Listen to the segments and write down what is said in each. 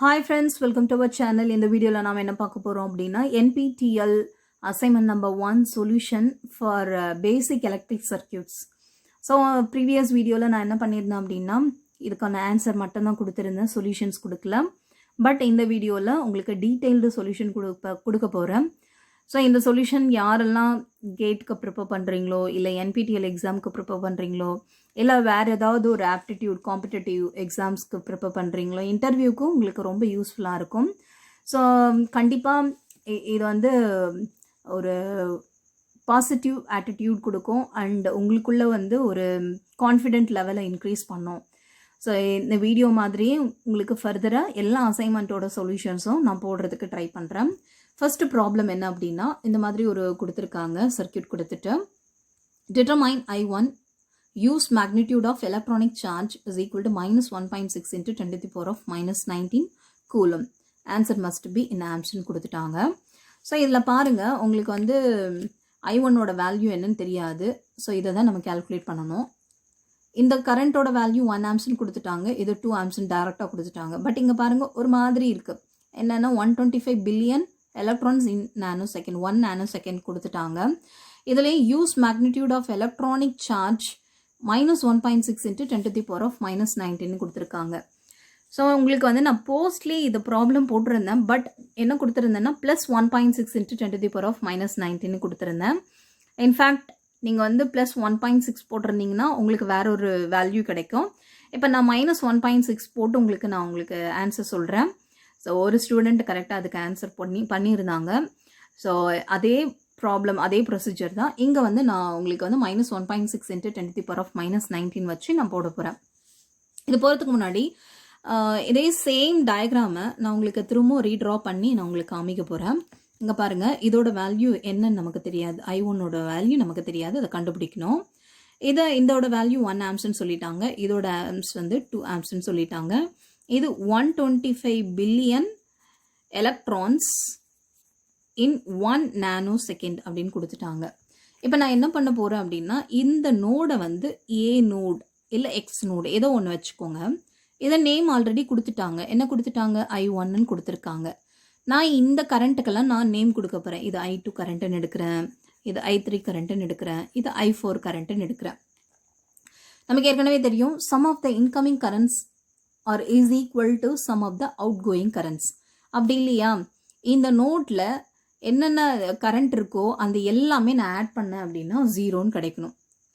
Hi friends, welcome to our channel. In the video la naam enna paaka porom appadina NPTEL assignment number 1 solution for basic electric circuits. So previous video la na enna pannirundha appadina idukana answer mattum dhaan kuduthirundhen, solutions kudukala. But in the video la ungalku detailed solution kudukka poren. So இந்த solution யாரெல்லாம் கேட்டுக்கு prepare பண்ணுறீங்களோ இல்லை NPTEL எக்ஸாமுக்கு prepare பண்ணுறீங்களோ இல்லை வேறு ஏதாவது ஒரு ஆப்டிடியூட் காம்படிட்டிவ் எக்ஸாம்ஸ்க்கு ப்ரிப்பேர் பண்ணுறீங்களோ இன்டர்வியூக்கும் உங்களுக்கு ரொம்ப யூஸ்ஃபுல்லாக இருக்கும். ஸோ கண்டிப்பாக இது வந்து ஒரு பாசிட்டிவ் ஆட்டிடியூட் கொடுக்கும் அண்ட் உங்களுக்குள்ளே வந்து ஒரு கான்ஃபிடென்ட் லெவலை இன்க்ரீஸ் பண்ணும். ஸோ இந்த வீடியோ மாதிரியே உங்களுக்கு ஃபர்தராக எல்லா அசைன்மெண்ட்டோட சொல்யூஷன்ஸும் நான் போடுறதுக்கு ட்ரை பண்ணுறேன். ஃபர்ஸ்ட் ப்ராப்ளம் என்ன அப்படின்னா, இந்த மாதிரி ஒரு கொடுத்துருக்காங்க சர்க்கியூட் கொடுத்துட்டு determine I1 use magnitude of electronic charge is equal to -1.6 into 10⁻⁻19 coulomb. Answer must be in ஆம்ஸ்ன்னு கொடுத்துட்டாங்க. ஸோ இதில் பாருங்கள், உங்களுக்கு வந்து I1ஓட வேல்யூ என்னன்னு தெரியாது. ஸோ இதை தான் நம்ம கேல்குலேட் பண்ணணும். இந்த கரண்ட்டோட வேல்யூ 1 ஆம்ஸ்ன்னு கொடுத்துட்டாங்க, இது 2 ஆம்ஸ்ன்னு டேரெக்டாக கொடுத்துட்டாங்க. பட் இங்கே பாருங்கள் ஒரு மாதிரி இருக்குது. என்னென்னா 125 billion electrons in nano second, 1 nano second கொடுத்துட்டாங்க. இதுலேயே use magnitude of electronic charge -1.6 into 10⁻⁻19 கொடுத்துருக்காங்க. ஸோ உங்களுக்கு வந்து நான் போஸ்ட்லி இது ப்ராப்ளம் போட்டிருந்தேன். பட் என்ன கொடுத்துருந்தேன்னா +1.6 into 10⁻⁻19 கொடுத்துருந்தேன். இன்ஃபேக்ட் நீங்கள் வந்து +1.6 போட்டிருந்தீங்கன்னா உங்களுக்கு வேற ஒரு வேல்யூ கிடைக்கும். இப்போ நான் -1.6 போட்டு உங்களுக்கு ஆன்சர் சொல்கிறேன். ஸோ ஒரு ஸ்டூடெண்ட் கரெக்டாக அதுக்கு ஆன்சர் பண்ணியிருந்தாங்க. ஸோ அதே ப்ராப்ளம் அதே ப்ரொசீஜர் தான் இங்கே வந்து நான் உங்களுக்கு வந்து -1.6 into 10⁻⁻19 வச்சு நான் போட போகிறேன். இது போகிறதுக்கு முன்னாடி இதே சேம் டயக்ராமை நான் உங்களுக்கு திரும்பவும் ரீட்ரா பண்ணி நான் உங்களுக்கு காமிக்க போகிறேன். இங்கே பாருங்கள், இதோட வேல்யூ என்னன்னு நமக்கு தெரியாது. I1ஓட வேல்யூ நமக்கு தெரியாது, அதை கண்டுபிடிக்கணும். இதோட வேல்யூ 1 ஆம்ஸ்ன்னு சொல்லிட்டாங்க, இதோட ஆம்ஸ் வந்து 2 ஆம்ஸ்ன்னு சொல்லிட்டாங்க. இது 125 பில்லியன் எலக்ட்ரான்ஸ் இன் 1 நானோ செகண்ட் அப்படின்னு கொடுத்துட்டாங்க. இப்போ நான் என்ன பண்ண போகிறேன் அப்படின்னா, இந்த நோடை வந்து ஏ நோட் இல்லை எக்ஸ் நோடு ஏதோ ஒன்று வச்சுக்கோங்க. இதை நேம் ஆல்ரெடி கொடுத்துட்டாங்க. என்ன கொடுத்துட்டாங்க? I1ன்னு கொடுத்துருக்காங்க. நான் இந்த கரண்ட்டுக்கெல்லாம் நான் நேம் கொடுக்க போகிறேன். இது I2 கரண்ட்டுன்னு எடுக்கிறேன், இது I3 கரண்ட்டுன்னு எடுக்கிறேன், இது I4 கரண்ட்டுன்னு எடுக்கிறேன். நமக்கு ஏற்கனவே தெரியும், sum of the incoming currents are is equal to sum of the outgoing currents. அப்படி இல்லையா, இந்த நோட்டில் என்னென்ன கரண்ட் இருக்கோ அந்த எல்லாமே நான் ஆட் பண்ணேன் அப்படின்னா 0ன்னு கிடைக்கணும்.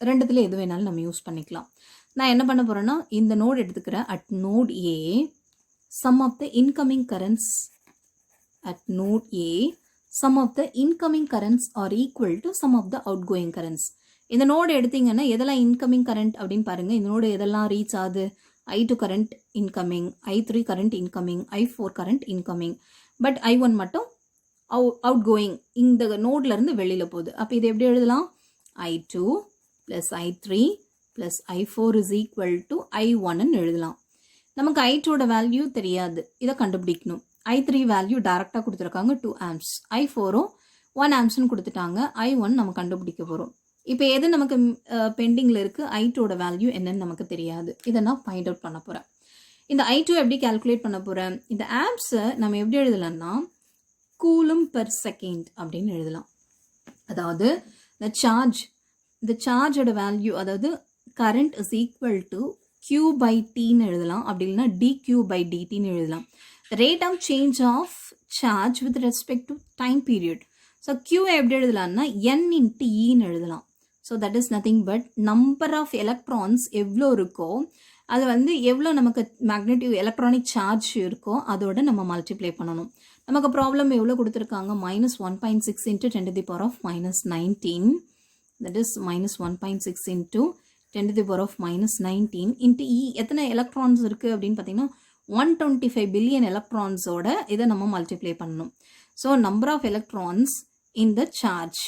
ரெண்டுத்தில் எது வேணாலும் நம்ம யூஸ் பண்ணிக்கலாம். நான் என்ன பண்ண போகிறேன்னா, இந்த நோட் எடுத்துக்கிறேன். At node A sum of the incoming currents at node A, some of the incoming currents are equal to some of the outgoing currents. இந்த நோடு எடுத்தீங்கன்னா எதெல்லாம் இன்கமிங் கரண்ட் அப்படின்னு பாருங்க. இந்த நோடு எதெல்லாம் ரீச் ஆகுது? I2 current incoming, I3 current incoming, I4 current incoming. But I1 மட்டும் out going, இந்த நோட்ல இருந்து வெளியில் போகுது. அப்போ இது எப்படி எழுதலாம்? I2 + I3 + I4 is equal to I1ன்னு எழுதலாம். நமக்கு I2ஓட வேல்யூ தெரியாது, இதை கண்டுபிடிக்கணும். I3 வேல்யூ டைரெக்டாக கொடுத்துருக்காங்க 2 ஆம்ஸ், I4ம் 1 ஆம்ஸ்ன்னு கொடுத்துட்டாங்க. I1 நம்ம கண்டுபிடிக்க போகிறோம். இப்போ எது நமக்கு பெண்டிங்கில் இருக்குது? I2ஓட வேல்யூ என்னன்னு நமக்கு தெரியாது. இதை நான் ஃபைண்ட் அவுட் பண்ண போகிறேன். இந்த I2 எப்படி கால்குலேட் பண்ண போகிறேன்? இந்த ஆம்ஸை நம்ம எப்படி எழுதலாம்னா கூலும் பெர் செகண்ட் அப்படின்னு எழுதலாம். அதாவது இந்த சார்ஜோட வேல்யூ, அதாவது கரண்ட் இஸ் ஈக்குவல் டு Q/Tன்னு எழுதலாம். அப்படி இல்லைன்னா dQ/dTன்னு எழுதலாம். rate of change of charge with respect to time period. So Q எப்படி எழுதலாம்னா N into Eன்னு எழுதலாம். So that is nothing but number of electrons எவ்வளோ இருக்கோ அது வந்து எவ்வளோ நமக்கு மேக்னெட்டிவ் எலக்ட்ரானிக் சார்ஜ் இருக்கோ அதோட நம்ம மல்டிப்ளை பண்ணணும். நமக்கு ப்ராப்ளம் எவ்வளோ கொடுத்துருக்காங்க? -1.6 into 10⁻⁻19. that is -1.6 into 10⁻⁻19 into E. எத்தனை எலக்ட்ரான்ஸ் இருக்குது அப்படின்னு பார்த்தீங்கன்னா 125 பில்லியன் எலக்ட்ரான்ஸோட இதை நம்ம மல்டிப்ளை பண்ணணும். So number of electrons in the charge.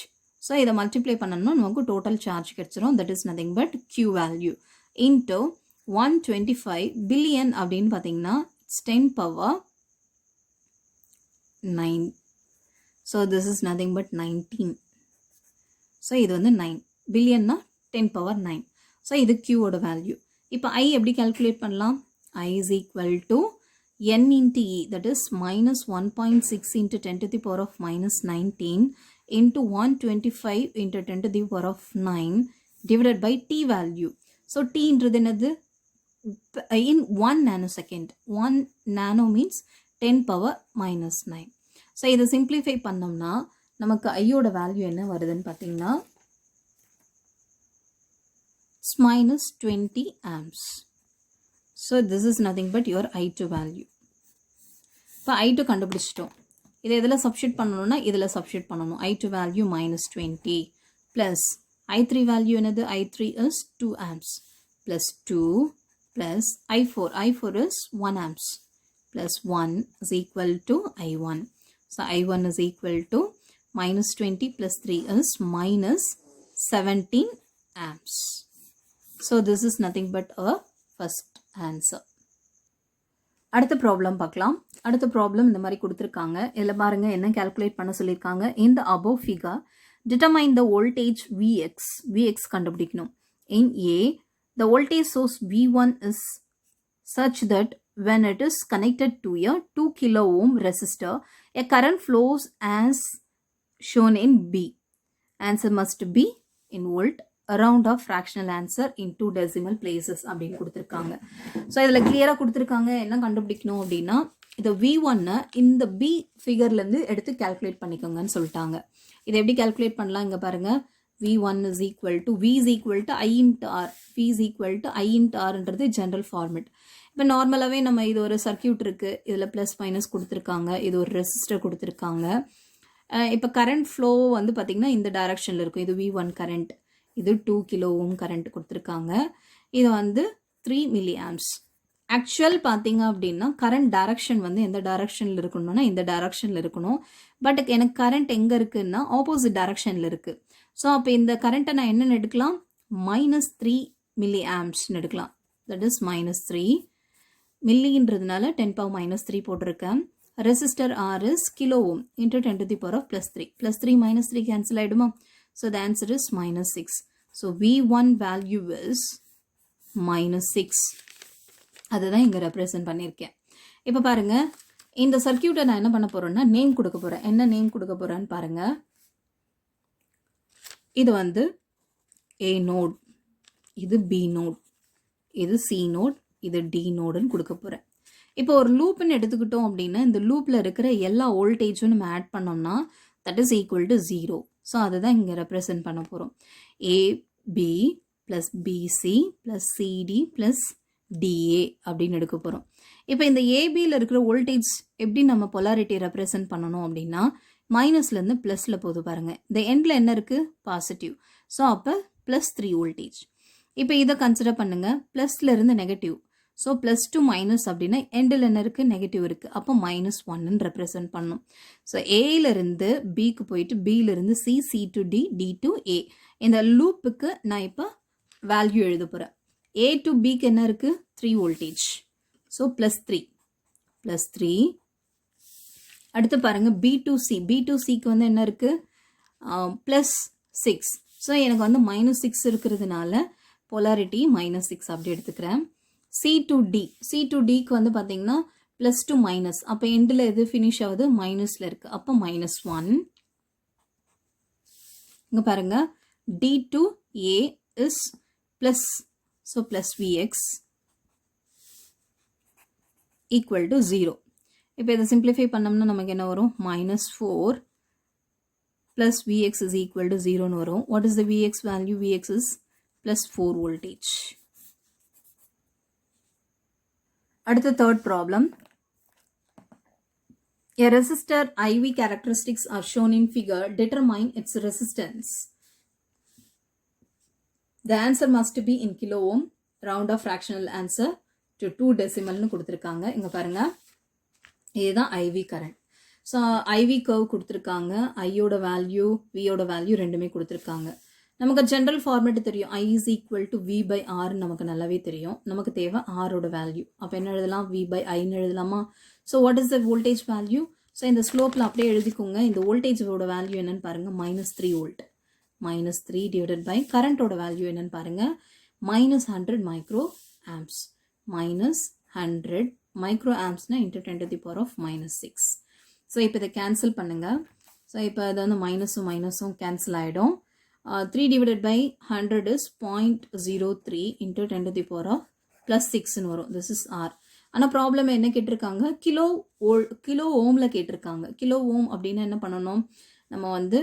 So இதை மல்டிப்ளை பண்ணணும்னா நமக்கு டோட்டல் சார்ஜ் கிடைச்சிரும். That is nothing but Q value into 125 billion அப்படின்னு பார்த்தீங்கன்னா 10⁻9. So this is nothing but 19. So இது வந்து 9 பில்லியன்னா 10⁻9. ஸோ இது Qவோட வேல்யூ. இப்போ I எப்படி கால்குலேட் பண்ணலாம்? I is equal to n into e, that is minus 1.6 into 10 to the power of minus 19 into 125 into 10 to the power of 9 divided by t value. So t என்றது என்னது? In 1 nanosecond. 1 nano means 10 power minus 9. So இதை simplify பண்ணோம்னா நமக்கு ஐயோட value என்ன வருதுன்னு பார்த்தீங்கன்னா it's minus 20 amps. So this is nothing but your I2 value. இப்போ I2 கண்டுபிடிச்சிட்டோம். இதை இதில் சப்ஸ்டியூட் பண்ணணும்னா இதில் சப்ஸ்டியூட் பண்ணணும். I2 value minus 20 plus I3 value என்னது? I3 is 2 amps plus 2 plus I4. I4 is 1 amps plus 1 is equal to I1. So I1 is equal to minus 20 plus 3 is minus 17 amps. So this is nothing but a first answer. அடுத்த problem பார்க்கலாம். அடுத்த problem இந்த மாதிரி கொடுத்துருக்காங்க. இதில் பாருங்க என்ன calculate பண்ண சொல்லியிருக்காங்க. In the above figure, determine the voltage Vx. Vx கண்டுபிடிக்கணும். In A, the voltage source V1 is such that when it is connected to a 2 kilo ohm resistor, a current flows as shown in B. Answer must be in volt. Round of fractional answer in 2 decimal places அப்படின்னு கொடுத்துருக்காங்க. So இதில் கிளியராக கொடுத்துருக்காங்க. என்ன கண்டுபிடிக்கணும் அப்படின்னா இதை V1 இந்த B ஃபிகர்லேருந்து எடுத்து கால்குலேட் பண்ணிக்கோங்கன்னு சொல்லிட்டாங்க. இதை எப்படி கால்குலேட் பண்ணலாம்? இங்கே பாருங்கள். V1 is equal to V is equal to I into R. V is equal to I into Rன்றது ஜென்ரல் ஃபார்மெட். இப்போ நார்மலாகவே நம்ம இது ஒரு சர்க்கியூட் இருக்குது. இதில் ப்ளஸ் மைனஸ் கொடுத்துருக்காங்க. இது ஒரு ரெசிஸ்டர் கொடுத்துருக்காங்க. இப்போ கரண்ட் ஃப்ளோ வந்து பார்த்திங்கன்னா இந்த டைரக்ஷனில் இருக்கும். இது V1 கரண்ட். இது 2 கிலோ ஓம் கரண்ட் கொடுத்துருக்காங்க. இது வந்து 3 மில்லி ஆம்ப்ஸ். ஆக்சுவல் பார்த்தீங்க அப்படின்னா கரண்ட் டைரக்ஷன் வந்து எந்த டைரக்ஷனில் இருக்கணும்னா இந்த டைரக்ஷனில் இருக்கணும். பட் எனக்கு கரண்ட் எங்கே இருக்குன்னா ஆப்போசிட் டைரக்ஷனில் இருக்குது. ஸோ அப்போ இந்த கரண்ட்டை நான் என்னென்னு எடுக்கலாம்? -3 மில்லி ஆம்ப்ஸ்னு எடுக்கலாம். தட் இஸ் -3 மில்லின்றதுனால 10 power minus 3 போட்டிருக்கேன். Resistor R is kilo ohm into 10 to the power of +3. +3 -3 cancel ஆகிடுமா? So the answer is -6. So V1 value is -6. அதுதான் இங்கே ரெப்ரசன்ட் பண்ணியிருக்கேன். இப்போ பாருங்க, இந்த சர்க்கியூட்டை நான் என்ன பண்ண போறேன்னா நேம் கொடுக்க போறேன். என்ன நேம் கொடுக்க போறேன்னு பாருங்க. இது வந்து A நோட், இது B நோட், இது C நோட், இது D நோடுன்னு கொடுக்க போறேன். இப்போ ஒரு லூப்னு எடுத்துக்கிட்டோம் அப்படின்னா இந்த லூப்ல இருக்கிற எல்லா வோல்டேஜும் நம்ம ஆட் பண்ணோம்னா that is equal to 0. So அதுதான் இங்கே ரெப்ரசன்ட் பண்ண போகிறோம். AB plus BC plus CD plus DA அப்படின்னு எடுக்க போகிறோம். இப்போ இந்த ஏபியில் இருக்கிற வோல்டேஜ் எப்படி நம்ம பொலாரிட்டி ரெப்ரசன்ட் பண்ணணும் அப்படின்னா மைனஸ்லேருந்து ப்ளஸில் போது பாருங்கள். இந்த எண்டில் என்ன இருக்குது? பாசிட்டிவ். ஸோ அப்போ +3 வோல்டேஜ். இப்போ இதை கன்சிடர் பண்ணுங்கள். ப்ளஸ்லேருந்து negative. So plus to minus அப்படின்னா எண்டில் என்ன இருக்குது? நெகட்டிவ் இருக்குது. அப்போ -1 ரெப்ரசன்ட் பண்ணணும். ஸோ ஏயிலிருந்து பிக்கு போயிட்டு பியிலிருந்து C, C to D, D to A. இந்த லூப்புக்கு நான் இப்போ வேல்யூ எழுத போகிறேன். ஏ டு பிக்கு என்ன இருக்குது? 3 வோல்டேஜ். ஸோ +3. அடுத்து பாருங்கள் B to C. B to சிக்கு வந்து என்ன இருக்குது? +6. ஸோ எனக்கு வந்து -6 இருக்கிறதுனால பொலாரிட்டி -6 அப்படி எடுத்துக்கிறேன். C to D. C to டிக்கு வந்து பார்த்தீங்கன்னா ப்ளஸ் டு மைனஸ். அப்போ எண்டில் எது ஃபினிஷ் ஆகுது? மைனஸில் இருக்குது. அப்போ -1. இங்கே பாருங்கள் D to A is plus. So plus VX equal to 0. இப்போ இதை சிம்பிளிஃபை பண்ணோம்னா நமக்கு என்ன வரும்? -4 plus VX is equal to 0ன்னு வரும். What is the VX value? VX is +4 voltage. அடுத்த third problem. A resistor IV characteristics are shown in figure. Determine its resistance. The answer must be in kilo ohm. Round of fractional answer to 2 decimal னு கொடுத்திருக்காங்க. இங்க பாருங்க, இதுதான் IV current. So IV curve கொடுத்திருக்காங்க. ஐயோட value வியோட value ரெண்டுமே கொடுத்திருக்காங்க. நமக்கு ஜென்ரல் ஃபார்மேட் தெரியும். I is equal to V by R நமக்கு நல்லாவே தெரியும். நமக்கு தேவை ஆரோட வேல்யூ. அப்போ என்ன எழுதலாம்? V by Iன்னு எழுதலாமா? So what is the voltage value? So இந்த ஸ்லோப்பில் அப்படியே எழுதிக்கோங்க. இந்த வோல்டேஜோட வேல்யூ என்னன்னு பாருங்கள், -3 வோல்ட். -3 டிவைடட் பை கரண்ட்டோட வேல்யூ என்னன்னு பாருங்கள், -100 மைக்ரோ ஆம்ப்ஸ். -100 மைக்ரோ ஆம்ப்ஸ்னா into 10 to the power of minus 6. So இப்போ இதை கேன்சல் பண்ணுங்கள். ஸோ இப்போ அது வந்து மைனஸும் கேன்சல் ஆகிடும். 3 divided by 100 is 0.03 into 10 to the power of plus 6ன்னு வரும். This is R. ஆனால் ப்ராப்ளம் என்ன கேட்டிருக்காங்க, கிலோ ஓமில் கேட்டிருக்காங்க. கிலோ ஓம் அப்படின்னா என்ன பண்ணணும், நம்ம வந்து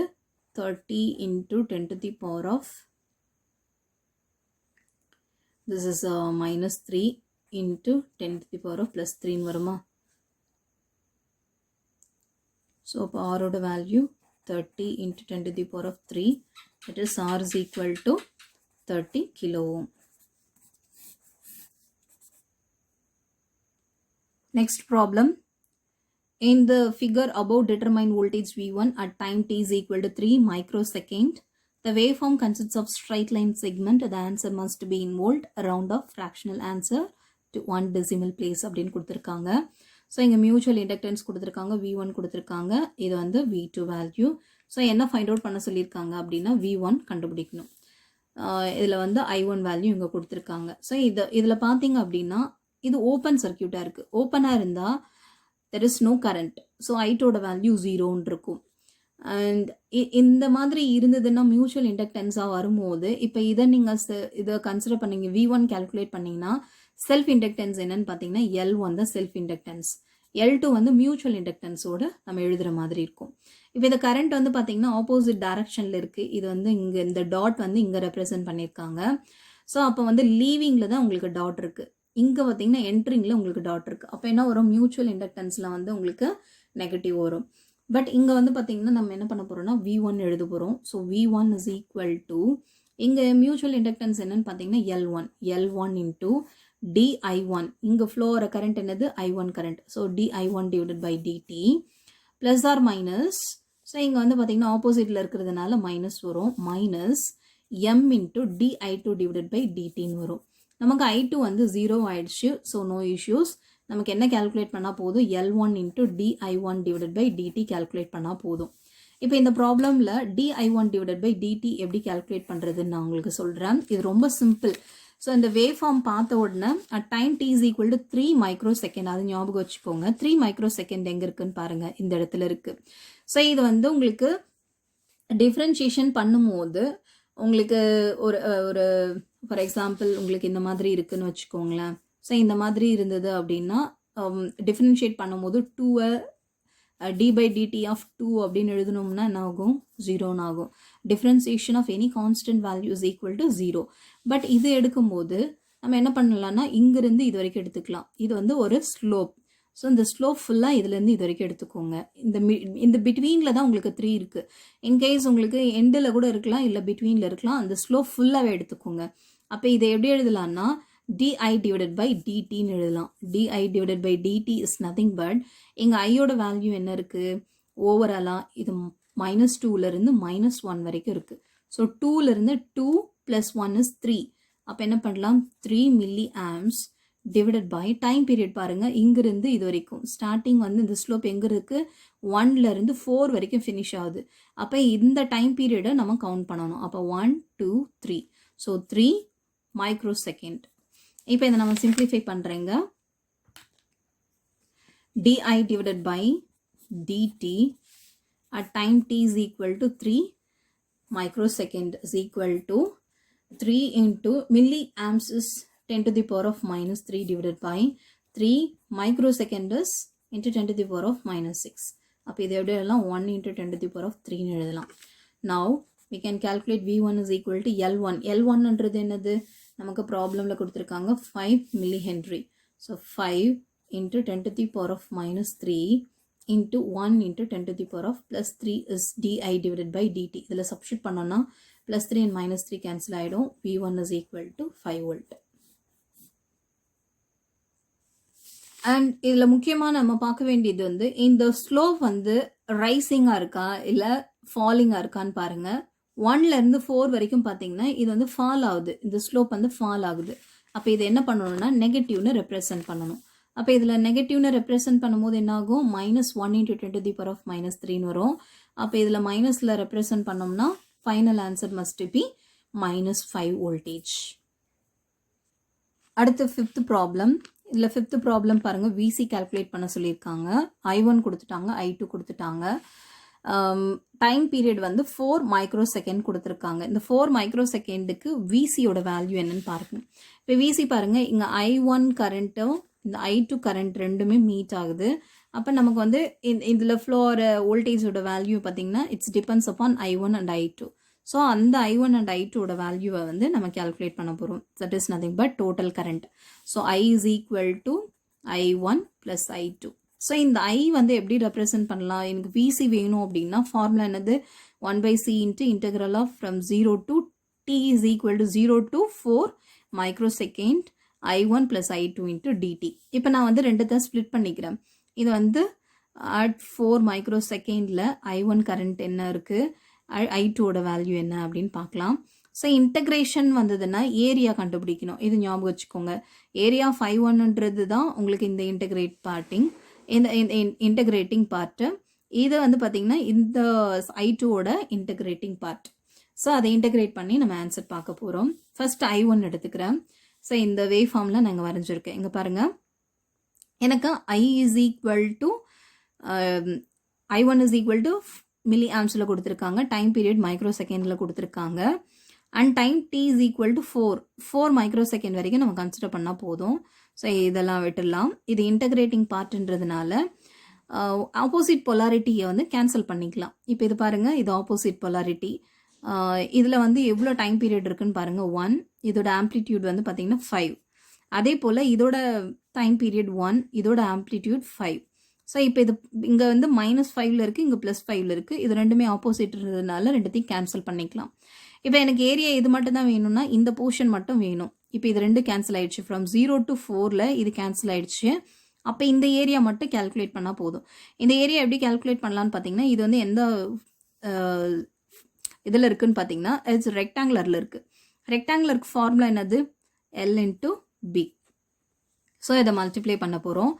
30 into 10 to the power of, this is minus 3 into 10 to the power of plus 3ன்னு வருமா. ஸோ இப்போ ஆரோட value 30 into 10 to the power of 3, that is R is equal to 30 kilo ohm. Next problem. In the figure above, determine voltage V1 at time t is equal to 3 microsecond. The waveform consists of straight line segment. The answer must be in volt. A round of fractional answer to 1 decimal place அப்படின்னு கொடுத்துருக்காங்க. So இங்கே mutual inductance கொடுத்துருக்காங்க, V1 கொடுத்துருக்காங்க, இது வந்து V2 value. So என்ன find out பண்ண சொல்லியிருக்காங்க அப்படின்னா V1 கண்டுபிடிக்கணும். இதில் வந்து I1 வேல்யூ இங்கே கொடுத்துருக்காங்க. ஸோ இதில் பார்த்தீங்க அப்படின்னா இது ஓப்பன் சர்க்கியூட்டாக இருக்குது. ஓப்பனாக இருந்தால் there is no current. So I2ஓட வேல்யூ 0ன்னு இருக்கும். அண்ட் இந்த மாதிரி இருந்ததுன்னா மியூச்சுவல் இண்டக்டன்ஸாக வரும்போது இப்போ இதை நீங்கள் இதை கன்சிடர் பண்ணிங்க, V1 கேல்குலேட் பண்ணிங்கன்னா செல்ஃப் இண்டக்டன்ஸ் என்னன்னு பார்த்தீங்கன்னா L1 தான் செல்ஃப் இண்டக்டன்ஸ், L2 வந்து மியூச்சுவல் இண்டக்டன்ஸோடு நம்ம எழுதுகிற மாதிரி இருக்கும். இப்போ இந்த கரண்ட் வந்து பார்த்தீங்கன்னா ஆப்போசிட் டைரக்ஷனில் இருக்குது. இது வந்து இங்கே இந்த டாட் வந்து இங்கே ரெப்ரசன்ட் பண்ணியிருக்காங்க. ஸோ அப்போ வந்து லீவிங்கில் தான் உங்களுக்கு டாட் இருக்குது, இங்கே பார்த்தீங்கன்னா என்ட்ரிங்கில் உங்களுக்கு டாட் இருக்குது. அப்போ என்ன வரும், மியூச்சுவல் இண்டக்டன்ஸில் வந்து உங்களுக்கு நெகட்டிவ் வரும். பட் இங்கே வந்து பார்த்தீங்கன்னா நம்ம என்ன பண்ண போகிறோம்னா V1 எழுத போகிறோம். So V1 is equal to, இங்கே மியூச்சுவல் இண்டக்டன்ஸ் என்னன்னு பார்த்தீங்கன்னா L1 into dI1, இங்கே ஃப்ளோ வர கரண்ட் என்னது I1 current. So dI1 divided by dt plus or minus, so இங்கே வந்து பார்த்தீங்கன்னா ஆப்போசிட்டில் இருக்கிறதுனால மைனஸ் வரும், minus M into dI2 divided by dtன்னு வரும். நமக்கு I2 வந்து 0 ஆயிடுச்சு. So no issues. நமக்கு என்ன கேல்குலேட் பண்ணால் போதும், L1 into dI1 divided by dt calculate பண்ணால் போதும். இப்போ இந்த ப்ராப்ளமில் dI1 divided by dt எப்படி கேல்குலேட் பண்ணுறதுன்னு நான் உங்களுக்கு சொல்கிறேன். இது ரொம்ப சிம்பிள். ஸோ இந்த வேவ் ஃபார்ம் பார்த்த உடனே time t is equal to 3 மைக்ரோசெகண்ட், அது ஞாபகம் வச்சுக்கோங்க. 3 மைக்ரோசெகண்ட் எங்கே இருக்குன்னு பாருங்கள், இந்த இடத்துல இருக்குது. ஸோ இது வந்து உங்களுக்கு டிஃப்ரென்ஷியேஷன் பண்ணும்போது உங்களுக்கு ஒரு ஃபார் எக்ஸாம்பிள் உங்களுக்கு இந்த மாதிரி இருக்குன்னு வச்சுக்கோங்களேன். ஸோ இந்த மாதிரி இருந்தது அப்படின்னா டிஃப்ரென்ஷியேட் பண்ணும்போது 2 d by dt of 2 அப்படின்னு எழுதணும்னா என்ன ஆகும், 0ன்னு ஆகும். Differentiation of any constant value is equal to 0. But இது எடுக்கும்போது நம்ம என்ன பண்ணலாம்னா இங்கிருந்து இது வரைக்கும் எடுத்துக்கலாம். இது வந்து ஒரு ஸ்லோப். ஸோ இந்த ஸ்லோப் ஃபுல்லாக இதுலேருந்து இது வரைக்கும் எடுத்துக்கோங்க. இந்த பிட்வீனில் தான் உங்களுக்கு 3 இருக்குது. இன்கேஸ் உங்களுக்கு எண்டில் கூட இருக்கலாம், இல்லை பிட்வீனில் இருக்கலாம். அந்த ஸ்லோப் ஃபுல்லாகவே எடுத்துக்கோங்க. அப்போ இதை எப்படி எழுதலாம்னா di divided by dtன்னு எழுதலாம். di divided by dt is nothing but, இங்கே ஐயோட வேல்யூ என்ன இருக்குது, ஓவராலாக இது -2லேருந்து -1 வரைக்கும் இருக்குது. ஸோ 2லேருந்து 2 + 1 is 3. அப்போ என்ன பண்ணலாம், 3 milli amps divided by time period பாருங்கள், இங்கிருந்து இது வரைக்கும் ஸ்டார்டிங் வந்து இந்த ஸ்லோப் எங்கே இருக்குது, 1லேருந்து 4 வரைக்கும் ஃபினிஷ் ஆகுது. அப்போ இந்த டைம் பீரியடை நம்ம கவுண்ட் பண்ணணும். அப்போ 1 2 3, ஸோ 3 மைக்ரோசெகண்ட். இப்போ இதை நம்ம சிம்பிளிஃபை பண்ணுறேங்க. di divided by dt at time t is equal to 3 microsecond is equal to 3 into milliamps is 10 to the power of -3 divided by 3 microsecond is into 10 to the power of -6. அப்போ இதை எப்படி எழுதலாம், 1 into 10 to the power of 3ன்னு எழுதலாம். Now we can calculate V1 is equal to L1. L1ன்றது என்னது, நமக்கு ப்ராப்ளமில் கொடுத்துருக்காங்க 5 milli Henry. So 5 into 10 to the power of -3 into 1 into 10 to the power of +3 is di divided by dt. இதில் substitute பண்ணோன்னா +3 and -3 cancel ஆகிடும். V1 is equal to 5 volt. And இதில் முக்கியமாக நம்ம பார்க்க வேண்டியது வந்து இந்த ஸ்லோப் வந்து ரைசிங்காக இருக்கா இல்லை ஃபாலிங்காக இருக்கான்னு பாருங்கள். 1லேருந்து 4 வரைக்கும் பார்த்தீங்கன்னா இது வந்து ஃபால் ஆகுது, இந்த ஸ்லோப் வந்து ஃபால் ஆகுது. அப்போ இது என்ன பண்ணணும்னா நெகட்டிவ்னு ரெப்ரசன்ட் பண்ணணும். அப்போ இதில் நெகட்டிவ்னு ரெப்ரசன்ட் பண்ணும்போது என்ன ஆகும், -1 into 10 to the power of -3ன்னு வரும். அப்போ இதில் மைனஸில் ரெப்ரசன்ட் பண்ணோம்னா final answer must B -5 voltage. அடுத்து 5th ப்ராப்ளம். இதில் 5th ப்ராப்ளம் பாருங்கள், விசி கால்குலேட் பண்ண சொல்லியிருக்காங்க. I1 கொடுத்துட்டாங்க, I2 கொடுத்துட்டாங்க. டைம் பீரியட் வந்து 4 மைக்ரோ செகண்ட் கொடுத்துருக்காங்க. இந்த 4 மைக்ரோ செகண்டுக்கு விசியோட வேல்யூ என்னன்னு பாருங்க. இப்போ விசி பாருங்கள், இங்கே I1 கரண்ட்டும் இந்த I2 கரண்ட் ரெண்டுமே மீட் ஆகுது. அப்போ நமக்கு வந்து இதில் ஃப்ளோர் வோல்டேஜோட வேல்யூ பார்த்தீங்கன்னா it's depends upon I1 and I2. So அந்த I1 அண்ட் I2ஓட வேல்யூவை வந்து நம்ம கேல்குலேட் பண்ண போகிறோம். That is nothing but total current. So I is equal to I1 plus I2. So இந்த I வந்து எப்படி ரெப்ரசன்ட் பண்ணலாம்? எனக்கு விசி வேணும் அப்படின்னா ஃபார்முலா என்னது? 1/c into integral off from 0 to t is equal to 0 to 4 மைக்ரோசெகண்ட் I1 plus I2 into dt. இப்போ நான் வந்து ரெண்டுத்தை ஸ்ப்ளிட் பண்ணிக்கிறேன். இது வந்து அட் 4 மைக்ரோ செகண்டில் I1 கரண்ட் என்ன இருக்குது, I2ஓட வேல்யூ என்ன அப்படின்னு பார்க்கலாம். ஸோ இன்டகிரேஷன் வந்ததுன்னா ஏரியா கண்டுபிடிக்கணும். இது ஞாபகம் வச்சுக்கோங்க. ஏரியா ஆஃப் I1ன்றது தான் உங்களுக்கு இந்த இன்டகிரேட்டிங் பார்ட்டு. இது வந்து பார்த்திங்கன்னா இந்த I2ஓட இன்டகிரேட்டிங் பார்ட். ஸோ அதை இன்டகிரேட் பண்ணி நம்ம ஆன்சர் பார்க்க போகிறோம். ஃபர்ஸ்ட் I1 எடுத்துக்கிறேன். ஸோ இந்த வேவ் ஃபார்மில் நாங்கள் வரைஞ்சிருக்கேன். இங்கே பாருங்கள், எனக்கு I is equal to I1 is equal to milli ஆம்ஸில் கொடுத்துருக்காங்க. டைம் பீரியட் மைக்ரோ செகண்டில் கொடுத்துருக்காங்க. And time t is equal to 4 micro second வரைக்கும் நம்ம கன்சிடர் பண்ணால் போதும். ஸோ இதெல்லாம் விட்டுடலாம். இது இன்டகிரேட்டிங் பார்ட்ன்றதுனால ஆப்போசிட் பொலாரிட்டியை வந்து கேன்சல் பண்ணிக்கலாம். இப்போ இது பாருங்கள், இது ஆப்போசிட் பொலாரிட்டி. இதில் வந்து எவ்வளோ டைம் பீரியட் இருக்குன்னு பாருங்கள், 1. இதோட ஆம்ப்ளிடியூட் வந்து பார்த்திங்கன்னா 5. அதே போல் இதோட டைம் பீரியட் 1, இதோட ஆம்ப்ளிடியூட் 5. ஸோ இப்போ இது இங்கே வந்து -5ல் இருக்குது, இங்கே +5ல் இருக்குது. இது ரெண்டுமே ஆப்போசிட்ன்றதுனால ரெண்டுத்தையும் கேன்சல் பண்ணிக்கலாம். இப்போ எனக்கு ஏரியா இது மட்டும் தான் வேணும்னா இந்த போர்ஷன் மட்டும் வேணும். இப்போ இது ரெண்டு கேன்சல் ஆயிடுச்சு. ஃப்ரம் 0 to 4ல் இது கேன்சல் ஆயிடுச்சு. அப்போ இந்த ஏரியா மட்டும் கேல்குலேட் பண்ணால் போதும். இந்த ஏரியா எப்படி கேல்குலேட் பண்ணலான்னு பார்த்தீங்கன்னா, இது வந்து எந்த இதில் இருக்குதுன்னு பார்த்தீங்கன்னா இட்ஸ் ரெக்டாங்குலரில் இருக்குது. ரெக்டாங்குலருக்கு ஃபார்முலா என்னது? L into B. ஸோ இதை மல்டிப்ளை பண்ண போகிறோம்.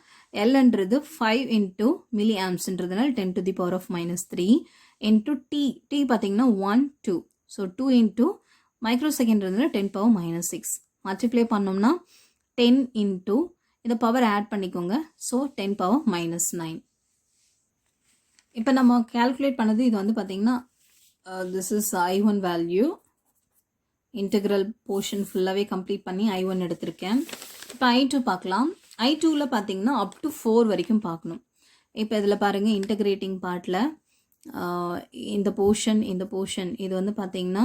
Lன்றது 5 into மில்லி ஆம்ஸ்ன்றதுனால 10 to the power of -3 into t பார்த்தீங்கன்னா 1, 2. ஸோ 2 into மைக்ரோ செகண்ட்ன்றதுனால 10 power -6. மல்டிப்ளை பண்ணோம்னா 10 into இதை பவர் ஆட் பண்ணிக்கோங்க. So 10 power -9. இப்போ நம்ம கேல்குலேட் பண்ணது இது வந்து பார்த்தீங்கன்னா this is I1 value. Integral portion ஃபுல்லாகவே கம்ப்ளீட் பண்ணி I1 எடுத்திருக்கேன். இப்போ I2 பார்க்கலாம். I2வில் பார்த்தீங்கன்னா அப் டு 4 வரைக்கும் பார்க்கணும். இப்போ இதில் பாருங்கள், இன்டகிரேட்டிங் பார்ட்டில் இந்த போர்ஷன் இது வந்து பார்த்தீங்கன்னா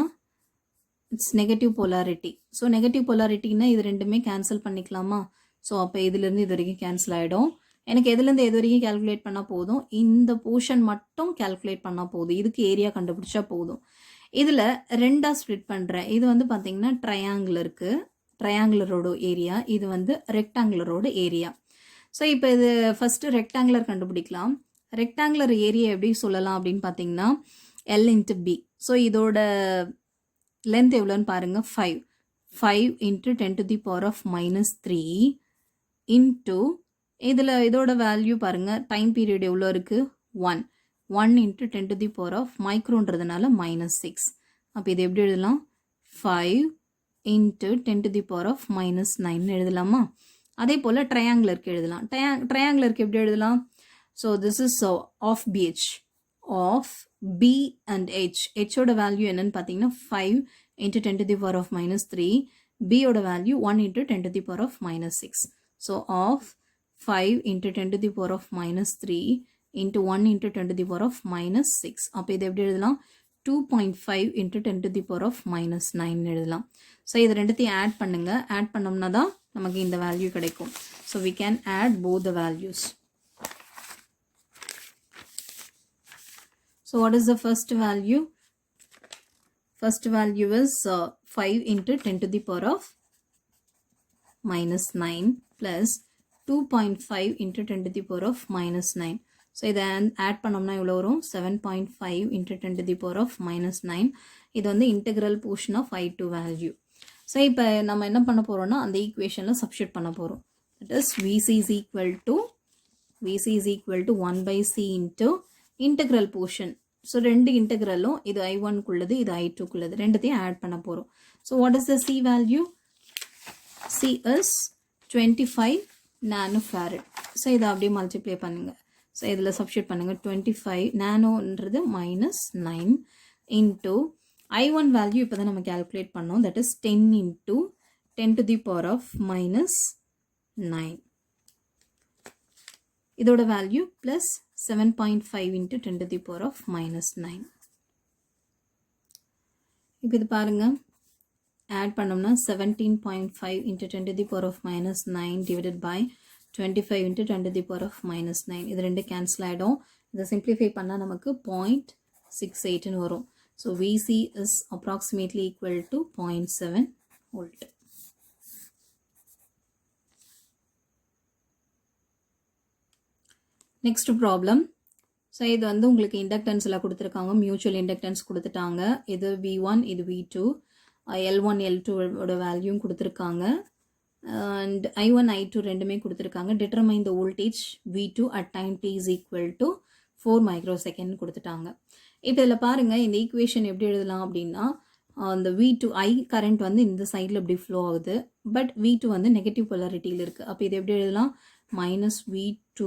it's negative polarity. So negative பொலாரிட்டின்னா இது ரெண்டுமே கேன்சல் பண்ணிக்கலாமா? ஸோ அப்போ இதுலேருந்து இது வரைக்கும் கேன்சல் ஆகிடும். எனக்கு எதுலேருந்து எது வரைக்கும் கேல்குலேட் பண்ணால் போதும்? இந்த போர்ஷன் மட்டும் கேல்குலேட் பண்ணால் போதும். இதுக்கு ஏரியா கண்டுபிடிச்சா போதும். இதில் ரெண்டாக ஸ்ப்ளிட் பண்ணுறேன். இது வந்து பார்த்தீங்கன்னா ட்ரையாங்கிள் இருக்குது, ட்ரையாங்குலரோட ஏரியா. இது வந்து ரெக்டாங்குலரோட ஏரியா. ஸோ இப்போ இது ஃபஸ்ட்டு ரெக்டாங்குலர் கண்டுபிடிக்கலாம். ரெக்டாங்குலர் ஏரியா எப்படி சொல்லலாம் அப்படின்னு பார்த்தீங்கன்னா L into B. ஸோ இதோட லென்த் எவ்வளோன்னு பாருங்கள், 5 into 10 to the power of -3 into இதோட வேல்யூ பாருங்கள், டைம் பீரியட் எவ்வளோ இருக்குது? 1 into 10 to the power of மைக்ரோன்றதுனால -6. அப்போ இது எப்படி எழுதலாம்? 5 into 10 to the power of -9 எழுதலாமா? அதே போல் ட்ரையாங்குலருக்கு எழுதலாம். ட்ரையாங்குலருக்கு எப்படி எழுதலாம்? So this is half BH of B and H. ஹெச்சோட வேல்யூ என்னன்னு பார்த்தீங்கன்னா 5 into 10 to the power of -3. Bயோட value 1 into 10 to the power of -6. So half 5 into 10 to the power of -3 into 1 into 10 to the power of -6. அப்போ இது எப்படி எழுதலாம்? 2.5 into 10 to the power of -9 எழுதலாம். So இது ரெண்டுத்தையும் ஆட் பண்ணுங்கள். Add பண்ணோம்னா தான் நமக்கு இந்த வேல்யூ கிடைக்கும். So we can add both the values. So what is the first value? First value is 5 into 10 to the power of -9 plus 2.5 into 10 to the power of -9. So இதை add பண்ணோம்னா இவ்வளோ வரும்? 7.5 into 10 to the power of -9. இது வந்து integral portion of I2 வேல்யூ. So இப்போ நம்ம என்ன பண்ண போகிறோம்னா அந்த ஈக்குவேஷனில் சப்ஸ்டியூட் பண்ண போகிறோம். That is VC is equal to 1/c into integral portion. So ரெண்டு இன்டெக்ரலும், இது I1க்குள்ளது, இது I2க்குள்ளது, ரெண்டுத்தையும் ஆட் பண்ண போகிறோம். So what is the C value? C is 25 nano farad. So இதை அப்படியே மல்டிப்ளை பண்ணுங்கள். ஸோ இதில் சப்ஸ்டியூட் பண்ணுங்கள். 25 நானோன்றது -9 இன்ட்டு I1 வேல்யூ இப்போ தான் நம்ம கேல்குலேட் பண்ணோம். That is 10 into 10 to the power of -9. இதோட value plus 7.5 into 10 to the power of -9. இப்போ இது பாருங்கள், ஆட் பண்ணோம்னா 17.5 into 10 to the power of -9 divided by 25 into 10 to the power of -9. இது ரெண்டு கேன்சல் ஆகிடும். இதை சிம்பிளிஃபை பண்ணால் நமக்கு 0.68 வரும். So VC is approximately equal to 0.7 volt. Next problem. So இது வந்து உங்களுக்கு இண்டக்டன்ஸ் எல்லாம் கொடுத்துருக்காங்க. மியூச்சுவல் இண்டக்டன்ஸ் கொடுத்துட்டாங்க. இது V1, இது V2, L1 L2 வேல்யூம் கொடுத்துருக்காங்க. அண்ட் I1 I2 ரெண்டுமே கொடுத்துருக்காங்க. Determine the voltage V2 at time t is equal to 4 மைக்ரோசெகண்ட் கொடுத்துட்டாங்க. இப்போ இதில் பாருங்கள், இந்த ஈக்குவேஷன் எப்படி எழுதலாம் அப்படின்னா, அந்த V2 I கரண்ட் வந்து இந்த சைடில் இப்படி ஃப்ளோ ஆகுது. பட் V2 வந்து நெகட்டிவ் பொலாரிட்டியில் இருக்குது. அப்போ இது எப்படி எழுதலாம்? -V2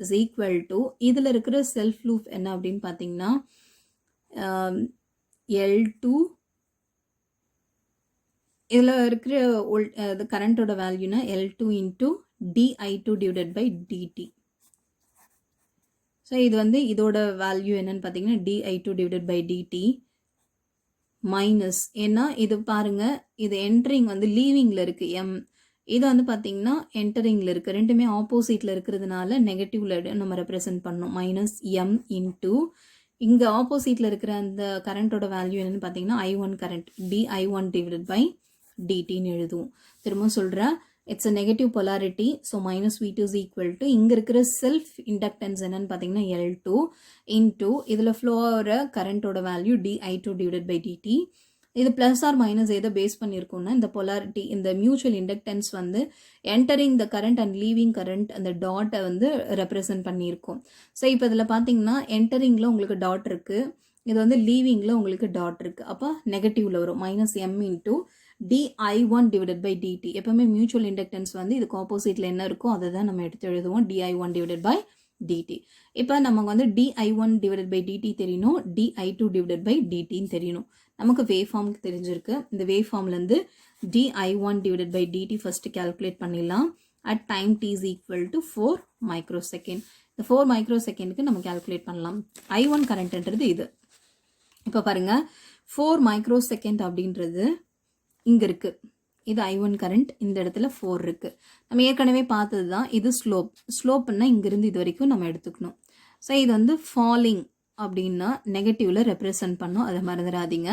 is equal to, இதில் இருக்கிற செல்ஃப் லூப் என்ன அப்படின்னு பார்த்தீங்கன்னா L2, இதில் இருக்கிற கரண்ட்டோட வேல்யூனா L2 into dI2 divided by dt. So இது வந்து இதோட வேல்யூ என்னன்னு பார்த்தீங்கன்னா dI2 divided by dt minus, ஏன்னா இது பாருங்கள், இது என்ட்ரிங் வந்து லீவிங்கில் இருக்குது M, இது வந்து பார்த்தீங்கன்னா என்டரிங்கில் இருக்குது. ரெண்டுமே ஆப்போசிட்டில் இருக்கிறதுனால நெகட்டிவில் நம்ம ரெப்ரசன்ட் பண்ணோம். -M இன்ட்டு இங்கே ஆப்போசிட்டில் இருக்கிற அந்த கரண்ட்டோட வேல்யூ என்னென்னு பார்த்தீங்கன்னா I1 current dI1 divided by dtன்னு எழுதுவோம். திரும்ப சொல்கிறேன், it's a negative polarity. So -V2 is equal to இங்கே இருக்கிற செல்ஃப் இண்டக்டன்ஸ் என்னன்னு பார்த்தீங்கன்னா L2 இன்ட்டு இதில் ஃப்ளோ ஆகிற கரண்ட்டோட value dI2 divided by dt. இது ப்ளஸ் ஆர் மைனஸ் எதை பேஸ் பண்ணியிருக்கோம்னா, இந்த பொலாரிட்டி, இந்த மியூச்சுவல் இண்டக்டன்ஸ் வந்து entering the current and leaving current அந்த டாட்டை வந்து ரெப்ரசன்ட் பண்ணியிருக்கோம். ஸோ இப்போ இதில் பார்த்தீங்கன்னா என்டரிங்கில் உங்களுக்கு டாட் இருக்குது, இது வந்து லீவிங்கில் உங்களுக்கு டாட் இருக்குது. அப்போ நெகட்டிவில் வரும். -M into dI1 divided by dt. எப்பவுமே மியூச்சுவல் இண்டக்டன்ஸ் வந்து இதுக்கு ஆப்போசிட்டில் என்ன இருக்கோ அதை தான் நம்ம எடுத்து எழுதுவோம், dI1 டிவைடட் பை dt. இப்போ நமக்கு வந்து dI1 டிவைடட் பை dt தெரியணும், dI2 டிவைடட் பை dtன்னு தெரியணும். நமக்கு வேவ் ஃபார்முக்கு தெரிஞ்சிருக்கு. இந்த வேவ் ஃபார்ம்லேருந்து dI1 divided by dt first calculate பண்ணிடலாம். At time t is equal to 4 microsecond. இந்த 4 மைக்ரோசெகண்டுக்கு நம்ம கேல்குலேட் பண்ணலாம். I1 கரண்ட்ன்றது இது. இப்போ பாருங்கள், 4 மைக்ரோசெகண்ட் அப்படின்றது இங்கே இருக்குது. இது I1 கரண்ட், இந்த இடத்துல 4 இருக்குது. நம்ம ஏற்கனவே பார்த்தது தான். இது ஸ்லோப்னா இங்கேருந்து இது வரைக்கும் நம்ம எடுத்துக்கணும். ஸோ இது வந்து ஃபாலிங் அப்படின்னா நெகட்டிவில் ரெப்ரசன்ட் பண்ணோம், அதை மறந்துடாதீங்க.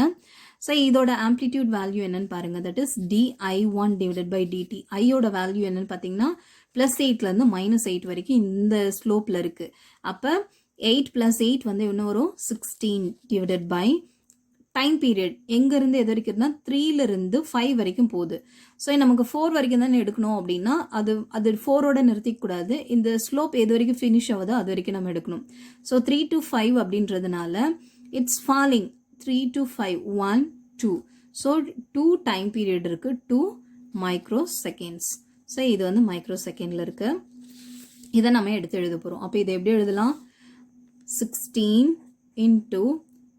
ஸோ இதோட ஆம்ப்ளிடியூட் வேல்யூ என்னன்னு பாருங்கள். That is dI1 divided by dt. ஐயோட வேல்யூ என்னன்னு பார்த்தீங்கன்னா +8லேருந்து -8 வரைக்கும் இந்த ஸ்லோப்பில் இருக்குது. அப்போ 8 + 8 வந்து என்ன வரும்? 16 டிவைடட் பை டைம் பீரியட் எங்கேருந்து எது வரைக்கும் இருந்தால் 3லேருந்து 5 வரைக்கும் போகுது. ஸோ நமக்கு 4 வரைக்கும் தானே எடுக்கணும் அப்படின்னா அது 4ஓட நிறுத்திக்கூடாது. இந்த ஸ்லோப் எது வரைக்கும் ஃபினிஷ் ஆகுதோ அது வரைக்கும் நம்ம எடுக்கணும். ஸோ 3 to 5 அப்படின்றதுனால it's falling 3 to 5 1 2. So 2 time period இருக்குது, 2 மைக்ரோசெகண்ட்ஸ். ஸோ இது வந்து மைக்ரோசெகண்டில் இருக்குது. இதை நம்ம எடுத்து எழுத போகிறோம். அப்போ இதை எப்படி எழுதலாம்? 16 into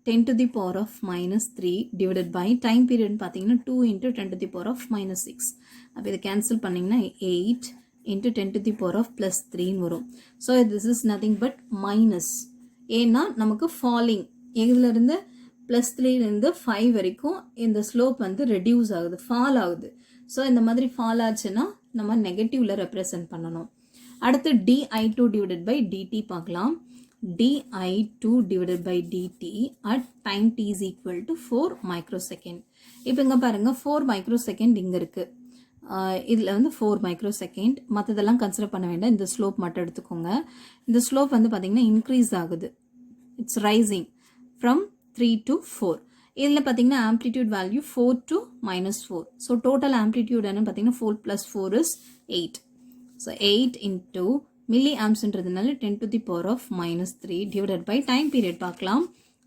10 to the power of -3 divided by time period பார்த்தீங்கன்னா 2 into 10 to the power of -6. அப்போ இதை கேன்சல் பண்ணிங்கன்னா 8 into 10 to the power of +3 வரும். So this is nothing but minus. ஏன்னா நமக்கு ஃபாலிங் எதுலேருந்து +3லேருந்து 5 வரைக்கும் இந்த ஸ்லோப் வந்து ரெடியூஸ் ஆகுது, ஃபால் ஆகுது. ஸோ இந்த மாதிரி ஃபால் ஆச்சுன்னா நம்ம நெகட்டிவில் ரெப்ரசன்ட் பண்ணணும். அடுத்து dI2 டிவைடட் பை dt பார்க்கலாம். dI2 divided by dt at time t is equal to 4 மைக்ரோசெகண்ட். இப்போ இங்கே பாருங்கள், 4 மைக்ரோசெகண்ட் இங்கே இருக்குது. இதில் வந்து 4 மைக்ரோசெகண்ட், மற்றதெல்லாம் கன்சிடர் பண்ண வேண்டாம். இந்த ஸ்லோப் மட்டும் எடுத்துக்கோங்க. இந்த ஸ்லோப் வந்து பார்த்தீங்கன்னா இன்க்ரீஸ் ஆகுது, இட்ஸ் ரைசிங் ஃப்ரம் 3 to 4. இதில் பார்த்தீங்கன்னா amplitude value 4 to -4. So total amplitude என்ன பார்த்தீங்கன்னா 4 + 4 is 8. ஸோ 8 into மில்லி ஆம்ஸ்ன்றதுனால 10 to the power of -3 divided by time period பார்க்கலாம்.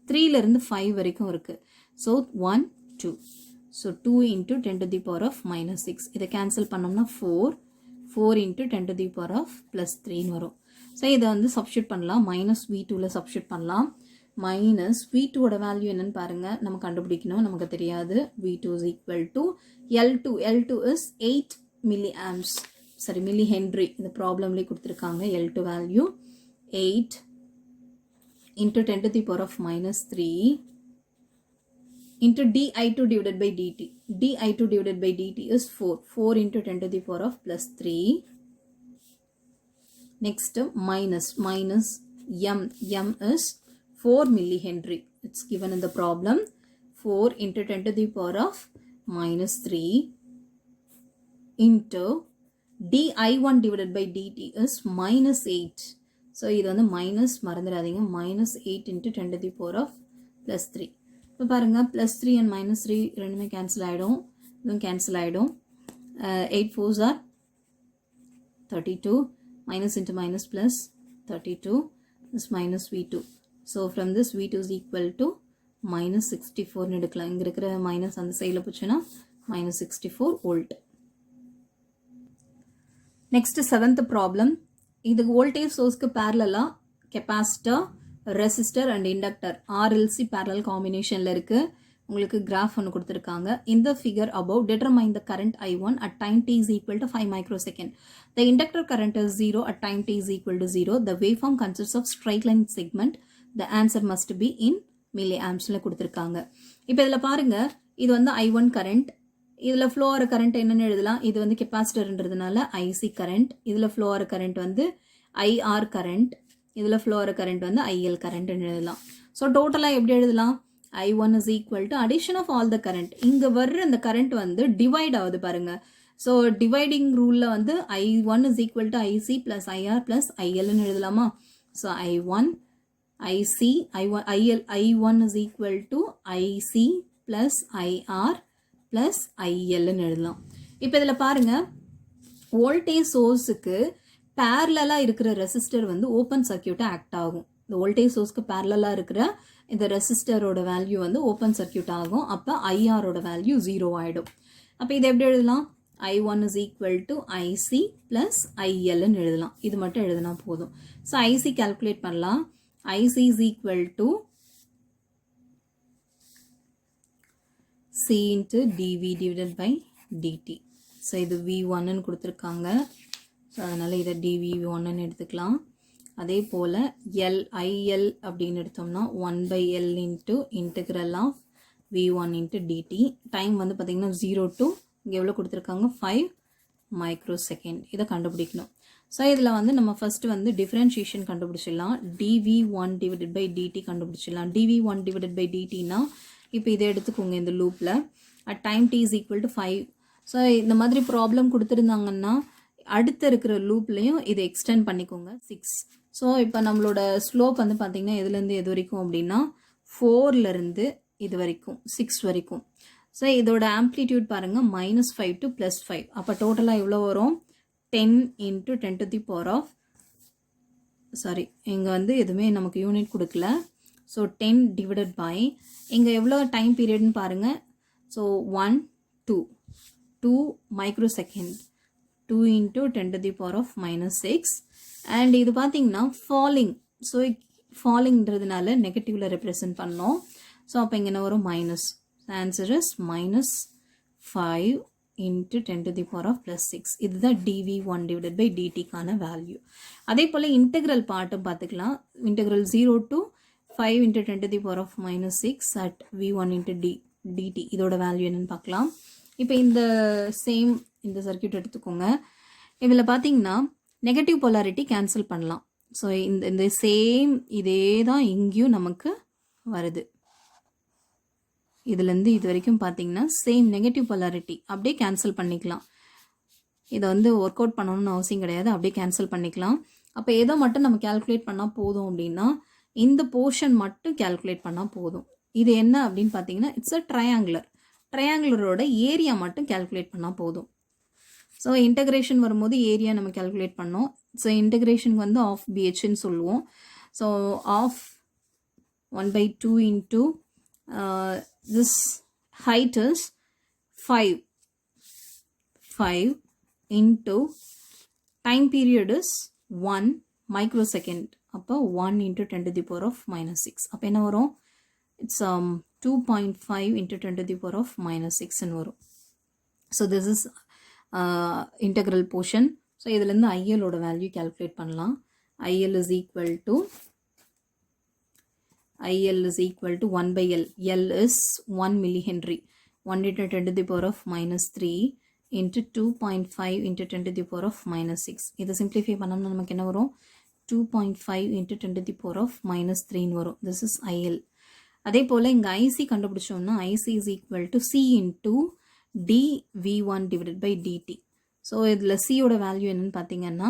3லேருந்து 5 வரைக்கும் இருக்குது. So 1 2. So 2 into 10 to the power of -6. இதை கேன்சல் பண்ணோம்னா 4 4 into 10 to the power of plus 3 வரும். ஸோ இதை வந்து சப்ஸ்டியூட் பண்ணலாம். மைனஸ் V2ல சப்ஸ்டியூட் பண்ணலாம். மைனஸ் V2ஓட வேல்யூ என்னன்னு பாருங்கள், நம்ம கண்டுபிடிக்கணும், நமக்கு தெரியாது. V2 is equal to L2. L2 is 8 milli arms, சரி மில்லி ஹென்ரி. இந்த ப்ராப்ளம்லேயே கொடுத்துருக்காங்க. L2 value 8 into 10 to the power of minus 3 into di2 divided by dt. di2 divided by dt is 4. 4 into 10 to the power of plus 3. Next minus m. m is 4 millihenry. It's given in the problem. 4 into 10 to the power of minus 3 into di1 divided by dt is minus 8. So இது வந்து minus மறந்துடாதீங்க. minus 8 into 10 to the power of plus 3. இப்போ பாருங்கள், plus 3 and minus 3 ரெண்டுமே cancel ஆகிடும். இதுவும் cancel ஆகிடும். 8 4s are 32. Minus into minus plus 32 is minus V2. So from this V2 is equal to minus 64 எடுக்கலாம். இங்கே இருக்கிற மைனஸ் அந்த சைடில் போச்சுன்னா minus 64 volt. Next 7th problem. இது வோல்டேஜ் சோர்ஸ்க்கு பேரலாக capacitor, resistor and inductor RLC parallel காம்பினேஷனில் இருக்குது. உங்களுக்கு கிராஃப் ஒன்று கொடுத்துருக்காங்க. இந்த figure above determine the current I1 at time t is equal to 5 microsecond. The inductor current is 0 at time t is equal to 0. The waveform consists of straight line segment. The answer must be in milliamps-ல கொடுத்துருக்காங்க. இப்போ இதில் பாருங்கள், இது வந்து I1 current, இதில் flow ஆகிற current என்னென்னு எழுதலாம். இது வந்து கெப்பாசிட்டர்ன்றதுனால IC கரண்ட், இதில் ஃப்ளோ ஆகிற கரண்ட் வந்து IR கரண்ட், இதில் ஃப்ளோ ஆகிற கரண்ட் வந்து IL கரண்ட்னு எழுதலாம். ஸோ டோட்டலாக எப்படி எழுதலாம்? I1 is equal to addition of all the current. இங்கே வர்ற இந்த கரண்ட் வந்து டிவைட் ஆகுது பாருங்கள். ஸோ டிவைடிங் ரூலில் வந்து I1 is equal to IC plus IR plus ILன்னு எழுதலாமா? So I1 IC I1 is equal to IC plus IR plus ILன்னு எழுதலாம். இப்போ இதில் பாருங்கள், வோல்டேஜ் சோர்ஸுக்கு பேரலாக இருக்கிற ரெசிஸ்டர் வந்து ஓப்பன் சர்க்கியூட்டாக ஆக்ட் ஆகும். இந்த வோல்டேஜ் சோர்ஸ்க்கு பேரலாக இருக்கிற இந்த ரெசிஸ்டரோட வேல்யூ வந்து ஓப்பன் சர்க்கியூட் ஆகும். அப்போ ஐஆரோட வேல்யூ 0 ஆகிடும். அப்போ இதை எப்படி எழுதலாம்? I1 is equal to IC plus ILன்னு எழுதலாம். இது மட்டும் எழுதினா போதும். ஸோ IC கால்குலேட் பண்ணலாம். IC is equal to C into dV divided by dt. So இது V1ன்னு கொடுத்துருக்காங்க. ஸோ அதனால் இதை dV1ன்னு எடுத்துக்கலாம். அதே போல் IL அப்படின்னு எடுத்தோம்னா 1/L into integral of V1 into dt. Time வந்து பார்த்திங்கன்னா 0 to இங்கே எவ்வளோ கொடுத்துருக்காங்க? 5 microsecond. இதை கண்டுபிடிக்கணும். ஸோ இதில் வந்து நம்ம ஃபஸ்ட்டு வந்து டிஃப்ரென்ஷியேஷன் கண்டுபிடிச்சிடலாம். dV1 divided by dt கண்டுபிடிச்சிடலாம். dV1 divided by dtனா இப்போ இதை எடுத்துக்கோங்க. இந்த லூப்பில் at time t is equal to 5. So இந்த மாதிரி ப்ராப்ளம் கொடுத்துருந்தாங்கன்னா அடுத்த இருக்கிற லூப்லேயும் இதை எக்ஸ்டெண்ட் பண்ணிக்கோங்க 6. ஸோ இப்போ நம்மளோட ஸ்லோப் வந்து பார்த்திங்கன்னா எதுலேருந்து எது வரைக்கும் அப்படின்னா 4லேருந்து இது வரைக்கும் 6 வரைக்கும். ஸோ இதோட ஆம்ப்ளிடியூட் பாருங்கள் -5 to +5. அப்போ டோட்டலாக எவ்வளோ வரும்? 10 into 10 to the power of sorry இங்கே வந்து எதுவுமே நமக்கு யூனிட் கொடுக்கல. ஸோ 10 divided by இங்கே எவ்வளோ டைம் பீரியட்னு பாருங்கள். So 1 2 microsecond. 2 into 10 to the power of -6. And இது பார்த்தீங்கன்னா ஃபாலிங். ஸோ ஃபாலிங்கிறதுனால நெகட்டிவில் ரெப்ரசன்ட் பண்ணோம். ஸோ அப்போ இங்கே என்ன வரும்? Minus. Answer is -5 into 10 to the power of +6. இதுதான் dV1 divided by dtக்கான வேல்யூ. அதே போல் இன்டெக்ரல் பார்ட்டும் பார்த்துக்கலாம். Integral 0 to 5 into 10 to the power of -6 at V1 into dt. இதோட வேல்யூ என்னன்னு பார்க்கலாம். இப்போ இந்த சேம் இந்த சர்க்கியூட் எடுத்துக்கோங்க. இதில் பார்த்தீங்கன்னா நெகட்டிவ் போலாரிட்டி கேன்சல் பண்ணலாம். ஸோ இந்த சேம் இதே தான் இங்கேயும் நமக்கு வருது. இதுலேருந்து இது வரைக்கும் பார்த்தீங்கன்னா சேம் நெகட்டிவ் போலாரிட்டி அப்படியே கேன்சல் பண்ணிக்கலாம். இதை வந்து ஒர்க் அவுட் பண்ணணும்னு அவசியம் கிடையாது, அப்படியே கேன்சல் பண்ணிக்கலாம். அப்போ எதை மட்டும் நம்ம கேல்குலேட் பண்ணால் போதும் அப்படின்னா இந்த போர்ஷன் மட்டும் கேல்குலேட் பண்ணால் போதும். இது என்ன அப்படின்னு பார்த்தீங்கன்னா இட்ஸ் அ ட்ரையாங்குலர். ட்ரையாங்குலரோட ஏரியா மட்டும் கேல்குலேட் பண்ணால் போதும். ஸோ இன்டகிரேஷன் வரும்போது ஏரியா நம்ம கேல்குலேட் பண்ணோம். ஸோ இன்டகிரேஷனுக்கு வந்து ஆஃப் பிஹெச்ன்னு சொல்லுவோம். So half 1/2 into this height is 5 into time period is 1 microsecond. அப்போ 1 into 10 to the power of minus 6. அப்போ என்ன வரும்? It's 2.5 into 10 to the power of minus 6 ன்னு வரும். So this is integral portion. So இதிலிருந்து IL ஓட value calculate பண்ணலாம். IL is equal to 1 by L. L is 1 millihenry. 1 into 10 to the power of minus 3 into 2.5 into 10 to the power of minus 6. இதை simplify பண்ணோம்னா நமக்கு என்ன வரும்? 2.5 into 10 to the power of minus 3 வரும். This is IL. அதே போல இங்க IC கண்டுபிடிச்சோம்னா IC is equal to C into dV1 divided by dt. So இதில் C ஓட வேல்யூ என்னன்னு பார்த்தீங்கன்னா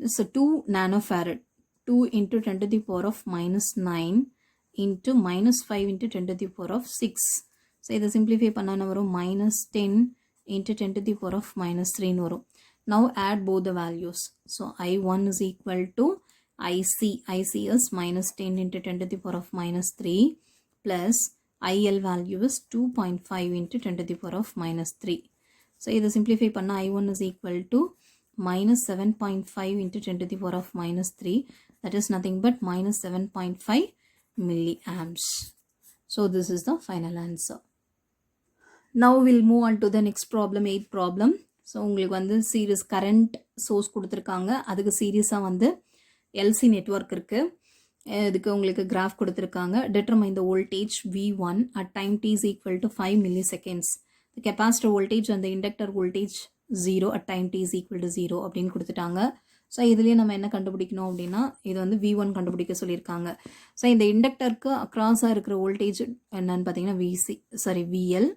it's 2 nanofarad. 2 into 10 to the power of minus 9 into minus 5 into 10 to the power of 6. So இதை simplify பண்ணா வரும் minus 10 into 10 to the power of minus 3 வரும். Now add both the values. So I1 is equal to IC. IC is minus 10 into 10 to the power of minus 3 plus IL value is 2.5 into 10 to the power of minus 3. So இதை simplify பண்ணா I1 is equal to minus 7.5 into 10 to the power of minus 3. That is nothing but minus 7.5 milliamps. So this is the final answer. Now we'll move on to the next problem, 8th problem. So உங்களுக்கு வந்து series current source கொடுத்துருக்காங்க. அதுக்கு சீரியஸாக வந்து LC network இருக்குது. இதுக்கு உங்களுக்கு graph கொடுத்துருக்காங்க. determine the voltage V1 at time t is equal to 5 milliseconds. The capacitor voltage and the inductor voltage 0 at time t is equal to 0 அப்படின்னு கொடுத்துட்டாங்க. ஸோ இதுலேயே நம்ம என்ன கண்டுபிடிக்கணும் அப்படின்னா இது வந்து V1 கண்டுபிடிக்க சொல்லியிருக்காங்க. ஸோ இந்த இண்டக்டருக்கு அக்ராஸாக இருக்கிற வோல்டேஜ் என்னன்னு பார்த்தீங்கன்னா VL.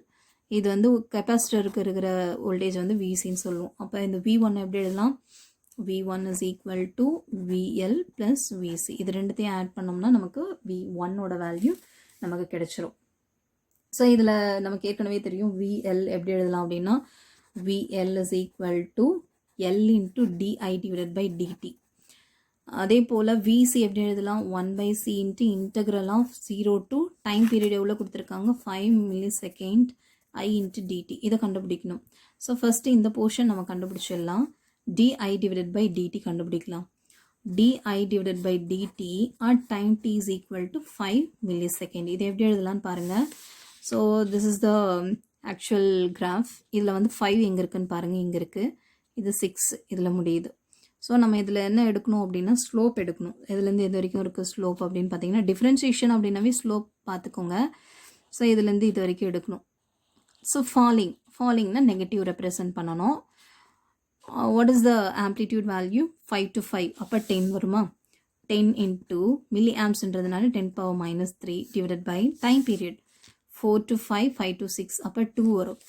இது வந்து கெப்பாசிட்டருக்கு இருக்கிற வோல்டேஜ் வந்து VCன்னு சொல்லுவோம். அப்போ இந்த V1 எப்படி எழுதலாம்? V1 is equal to VL plus VC. இது ரெண்டுத்தையும் ஆட் பண்ணோம்னா நமக்கு V1 ஓட வேல்யூ நமக்கு கிடைச்சிரும். ஸோ இதில் நமக்கு ஏற்கனவே தெரியும் VL எப்படி எழுதலாம் அப்படின்னா VL is equal to L into di divided by dt. அதே போல் VC எப்படி எழுதலாம்? 1 by C into integral of 0 to time period எவ்வளோ கொடுத்துருக்காங்க? 5 millisecond I into dt. இதை கண்டுபிடிக்கணும். ஸோ ஃபஸ்ட்டு இந்த போர்ஷன் நம்ம கண்டுபிடிச்சிடலாம். di divided by dt கண்டுபிடிக்கலாம். di divided by dt at time t is equal to 5 millisecond. இதை எப்படி எழுதலான்னு பாருங்கள். So this is the actual graph. இதில் வந்து 5 எங்கே இருக்குன்னு பாருங்கள். இங்கே இருக்குது. இது 6 இதில் முடியுது. ஸோ நம்ம இதில் என்ன எடுக்கணும் அப்படின்னா ஸ்லோப் எடுக்கணும். இதுலேருந்து இது வரைக்கும் இருக்குது ஸ்லோப் அப்படின்னு பார்த்தீங்கன்னா டிஃப்ரென்ஷியேஷன் அப்படின்னாவே ஸ்லோப் பார்த்துக்கோங்க. ஸோ இதுலேருந்து இது வரைக்கும் எடுக்கணும். ஸோ ஃபாலிங்னா நெகட்டிவ் ரெப்ரசன்ட் பண்ணணும். What is the amplitude value? 5 to 5. அப்போ 10 வருமா? 10 into மில்லி ஆம்ப்ஸ்ன்றதுனால 10 power minus 3 divided by time period 4 to 5, 5 to 6. அப்போ 2 வரும்.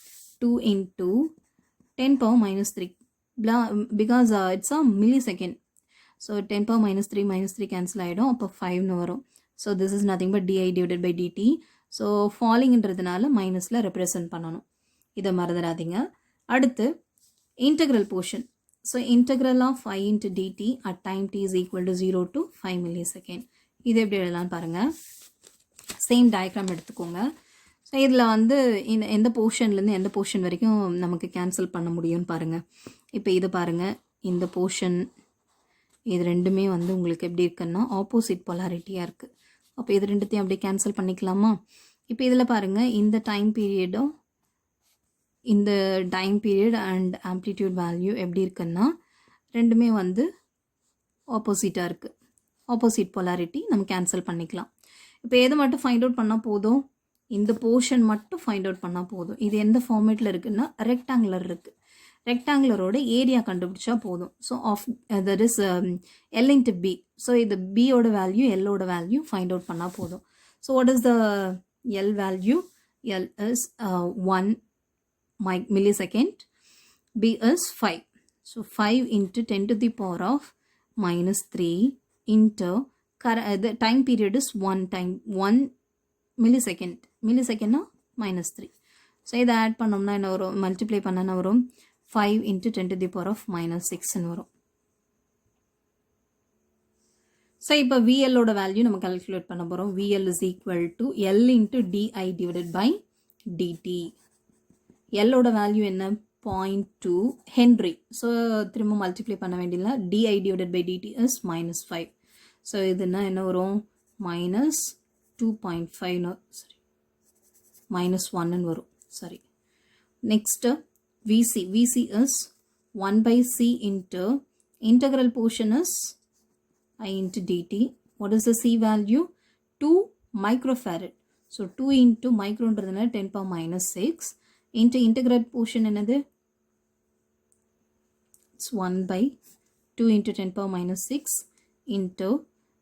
2 into 10 power minus 3 because it's a millisecond. So 10 power minus 3 cancel ஆகிடும். அப்போ 5ன்னு வரும். So this is nothing but di divided by dt. So ஃபாலிங்ன்றதுனால மைனஸில் represent பண்ணணும். இதை மறந்துடாதீங்க. அடுத்து integral portion. So integral of I into dt at time t is equal to 0 to 5 millisecond. இது எப்படி எழுதலான்னு பாருங்கள். சேம் டயக்ராம் எடுத்துக்கோங்க. ஸோ இதில் வந்து எந்த போர்ஷன்லேருந்து எந்த போர்ஷன் வரைக்கும் நமக்கு கேன்சல் பண்ண முடியும்னு பாருங்கள். இப்போ இது பாருங்கள். இந்த போர்ஷன் இது ரெண்டுமே வந்து உங்களுக்கு எப்படி இருக்குன்னா ஆப்போசிட் பொலாரிட்டியாக இருக்குது. அப்போ இது ரெண்டுத்தையும் அப்படியே கேன்சல் பண்ணிக்கலாமா? இப்போ இதில் பாருங்கள். இந்த time period and amplitude value எப்படி இருக்குன்னா ரெண்டுமே வந்து ஆப்போசிட்டாக இருக்குது. ஆப்போசிட் பொலாரிட்டி நம்ம கேன்சல் பண்ணிக்கலாம். இப்போ எது மட்டும் ஃபைண்ட் அவுட் பண்ணால் போதும்? இந்த போர்ஷன் மட்டும் ஃபைண்ட் அவுட் பண்ணால் போதும். இது எந்த ஃபார்மேட்டில் இருக்குன்னா ரெக்டாங்குலர் இருக்குது. ரெக்டாங்குலரோட ஏரியா கண்டுபிடிச்சா போதும். So that is L into B. So இது பியோட வேல்யூ எல்லோட வேல்யூ ஃபைண்ட் அவுட் பண்ணால் போதும். So what is the L value? L is 1 millisecond. B is 5. So 5 into 10 to the power of minus 3 into the time period is 1 millisecond. Millisecond minus 3. So இதை add பண்ணோம்னா என்ன வரும்? Multiply பண்ணனா வரும் 5 into 10 to the power of minus 6ன்னு வரும். So இப்போ VLோட value நம்ம calculate பண்ண போகிறோம். VL is equal to L into di divided by dt. Lோட வேல்யூ என்ன? 0.2 ஹென்ரி. ஸோ திரும்ப மல்டிப்ளை பண்ண வேண்டியதில்லை. di divided by dt is -5. So இதுனா என்ன வரும்? minus 2.5 சரி -1 வரும். சரி, next vc is 1 by c into integral portion is I into dt. What is the c value? 2 microfarad. So 2 into microன்றதுனால 10 power minus 6 into integral portion என்னது? It's 1 by 2 into 10 power minus 6 into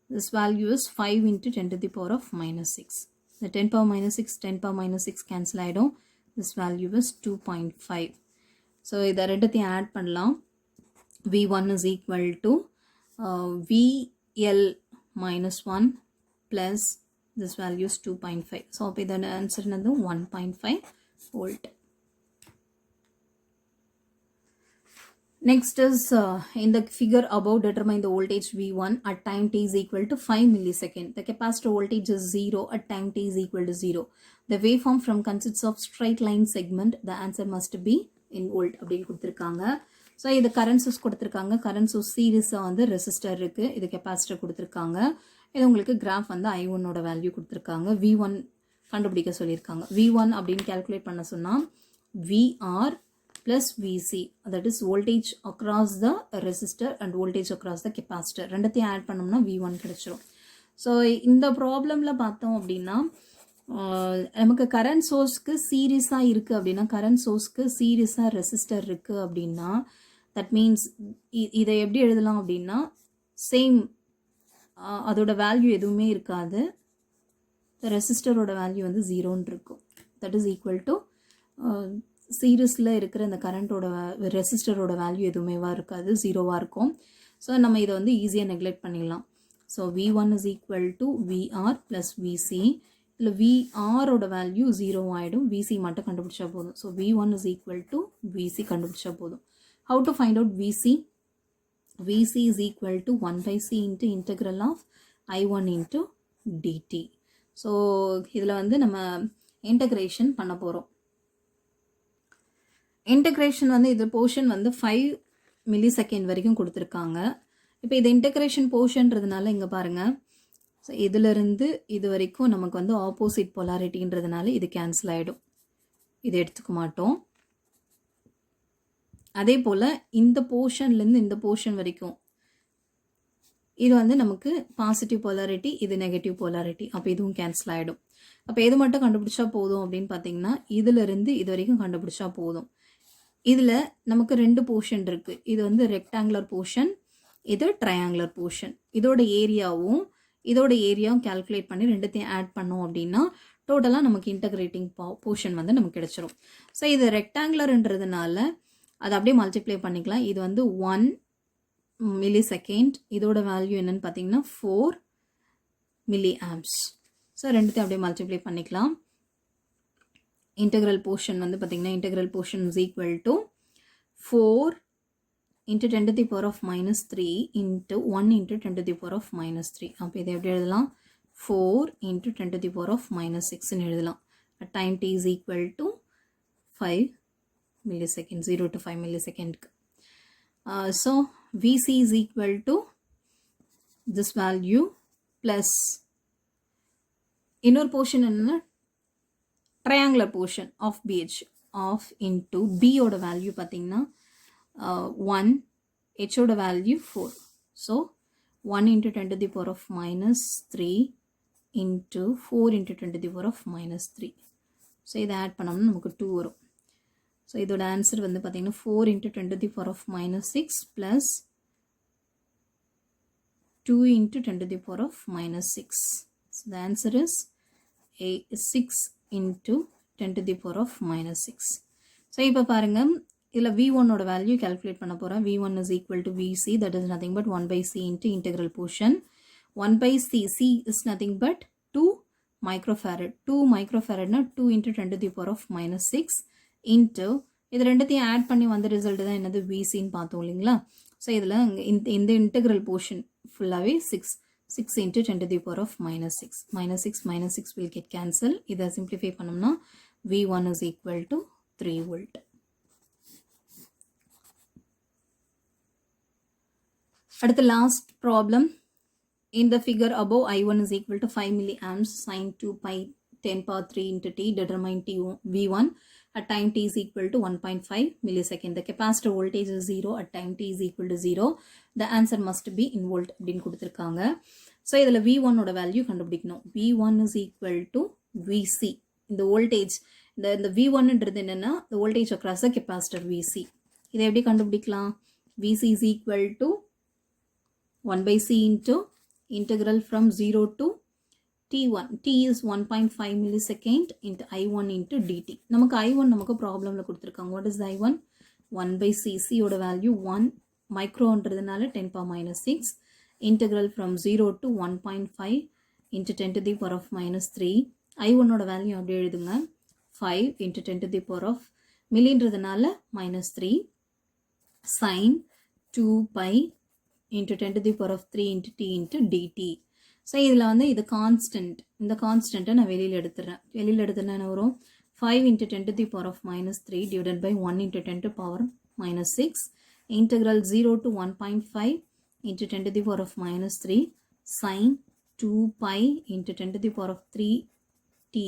this value is 5 into 10 to the power of minus 6. The 10 power minus 6, 10 power minus 6 cancel ஆயிடும். This value is 2.5. So இதை ரெண்டுத்தையும் add பண்ணலாம். v1 is equal to vl minus 1 plus this value is 2.5. So அப்போ இதோட answer என்னது? 1.5 volt. Next is in the figure above, determine the voltage V1 at time t is equal to 5 millisecond. The capacitor voltage is 0 at time t is equal to 0. The waveform from consists of straight line segment. The answer must be in volt. அப்படின்னு கொடுத்துருக்காங்க. So இது current source கொடுத்துருக்காங்க. Current source சீரீஸாக வந்து resistor இருக்குது. இது capacitor கொடுத்துருக்காங்க. இது உங்களுக்கு கிராஃப் வந்து I1ஓட வேல்யூ கொடுத்துருக்காங்க. V1 கண்டுபிடிக்க சொல்லியிருக்காங்க. V1 அப்படின்னு கேல்குலேட் பண்ண சொன்னால் VR plus VC, that is voltage across the resistor and voltage across the capacitor. ரெண்டத்தையும் ஆட் பண்ணோம்னா V1 கிடைச்சிரும். ஸோ இந்த ப்ராப்ளமில் பார்த்தோம் அப்படின்னா நமக்கு கரண்ட் சோர்ஸ்க்கு சீரீஸாக இருக்குது அப்படின்னா, கரண்ட் சோர்ஸ்க்கு சீரீஸாக ரெசிஸ்டர் இருக்குது அப்படின்னா, தட் மீன்ஸ் இதை எப்படி எழுதலாம் அப்படின்னா, சேம் அதோட வேல்யூ எதுவுமே இருக்காது. ரெசிஸ்டரோட வேல்யூ வந்து 0ன்னு இருக்கும். தட் இஸ் ஈக்குவல் டு சீரீஸில் இருக்கிற இந்த கரண்ட்டோட ரெசிஸ்டரோட வேல்யூ எதுவுமேவா இருக்காது, 0வாக இருக்கும். ஸோ நம்ம இதை வந்து ஈஸியாக நெக்லெக்ட் பண்ணிடலாம். So V1 is equal to VR plus VC. இதில் VRோட வேல்யூ 0 ஆகிடும். VC மட்டும் கண்டுபிடிச்சா போதும். So V1 is equal to VC கண்டுபிடிச்சா போதும். How to find out VC? VC is equal to 1 by C into integral of I1 into dt. So இதில் வந்து நம்ம இன்டகிரேஷன் பண்ண போகிறோம். இன்டகிரேஷன் வந்து இது போர்ஷன் வந்து 5 மில்லிசெகண்ட் வரைக்கும் கொடுத்துருக்காங்க. இப்போ இது இன்டகிரேஷன் போர்ஷன்றதுனால இங்கே பாருங்கள், ஸோ இதிலிருந்து இது வரைக்கும் நமக்கு வந்து ஆப்போசிட் பொலாரிட்டின்றதுனால இது கேன்சல் ஆகிடும். இது எடுத்துக்க மாட்டோம். அதே போல் இந்த போர்ஷன்லேருந்து இந்த போர்ஷன் வரைக்கும் இது வந்து நமக்கு பாசிட்டிவ் பொலாரிட்டி, இது நெகட்டிவ் பொலாரிட்டி. அப்போ இதுவும் கேன்சல் ஆகிடும். அப்போ எது மட்டும் கண்டுபிடிச்சா போதும் அப்படின்னு பார்த்தீங்கன்னா, இதிலிருந்து இது வரைக்கும் கண்டுபிடிச்சா போதும். இதில் நமக்கு 2 போர்ஷன் இருக்குது. இது வந்து ரெக்டாங்குலர் போர்ஷன், இது ட்ரையாங்குலர் போர்ஷன். இதோட ஏரியாவும் கால்குலேட் பண்ணி ரெண்டுத்தையும் ஆட் பண்ணோம் அப்படின்னா டோட்டலாக நமக்கு இன்டகிரேட்டிங் போர்ஷன் வந்து நமக்கு கிடைச்சிரும். ஸோ இது ரெக்டாங்குலர்ன்றதுனால அதை அப்படியே மல்டிப்ளை பண்ணிக்கலாம். இது வந்து 1 மில்லிசெகண்ட். இதோட வேல்யூ என்னன்னு பார்த்தீங்கன்னா 4 மில்லி ஆம்ப்ஸ். ஸோ ரெண்டுத்தையும் அப்படியே மல்டிப்ளை பண்ணிக்கலாம். integral portion வந்து பார்த்தீங்கன்னா integral portion is equal to 4 into 10 to the power of minus 3 into 1 into 10 to the power of minus 3. அப்போ இதை எப்படி எழுதலாம்? 4 into 10 to the power of minus 6 எழுதலாம். At time t is equal to 5 milliseconds, 0 to 5 millisecond. So VC is equal to this value plus இன்னொரு portion என்னன்னா triangular portion of BH of into B ஓட value பார்த்தீங்கன்னா 1, H ஓட value 4. So 1 into 10 to the power of minus 3 into 4 into 10 to the power of minus 3. So இதை add பண்ணோம்னா நமக்கு 2 வரும். So இதோட ஆன்சர் வந்து பார்த்தீங்கன்னா 4 into 10 to the power of minus 6 plus 2 into 10 to the power of minus 6. So the answer is 6 into 10 to the power of minus 6. So இப்போ பாருங்க, இதில் V1 ஓட வேல்யூ கால்குலேட் பண்ண போகிறேன். V1 is equal to VC, that is nothing but 1 by C into integral portion. 1 by C, C is nothing but 2 microfarad. 2 microfaradனா 2 into 10 to the power of minus 6 into இது ரெண்டுத்தையும் add பண்ணி வந்த result தான் என்னது VCன்னு பார்த்தோம் இல்லைங்களா. ஸோ இதில் இந்த integral portion ஃபுல்லாகவே 6 into 10 to the power of minus 6. Minus 6 will get cancelled. இதை simplify பண்ணோம்னா V1 is equal to 3 volt. அடுத்து last problem. In the figure above, I1 is equal to 5 milliamps sine 2 pi 10 power 3 into t. Determine V1 at time t is equal to 1.5 millisecond. The capacitor voltage is 0 at time t is equal to 0. The answer must be in volt அப்படின்னு கொடுத்துருக்காங்க. So இதில் V1 ஓட value கண்டுபிடிக்கணும். V1 is equal to VC. இந்த voltage இந்த V1ன்றது என்னென்னா the voltage across the capacitor VC. இதை எப்படி கண்டுபிடிக்கலாம்? VC is equal to 1 by C into integral from 0 to t1. T is 1.5 millisecond into I1 into dt. நமக்கு I1 நமக்கு ப்ராப்ளம்ல கொடுத்துருக்காங்க. What is the I1? 1 by cc ஓட value 1 மைக்ரோன்றதுனால 10 power minus 6. Integral from 0 to 1.5 into 10 to the power of minus 3. I1 ஓட value அப்படியே எழுதுங்க. 5 into 10 to the power of milliன்றதுனால minus 3 sin 2 pi into 10 to the power of 3 into t into dt. So இதில் வந்து இது constant. இந்த கான்ஸ்டன்ட்டை நான் வெளியில் எடுத்துறேன் என்ன வரும்? 5 into 10 to the power of minus 3 divided by 1 into 10 to the power minus 6. Integral 0 to 1.5 into 10 to the power of minus 3 sin 2 pi into 10 to the power of 3 t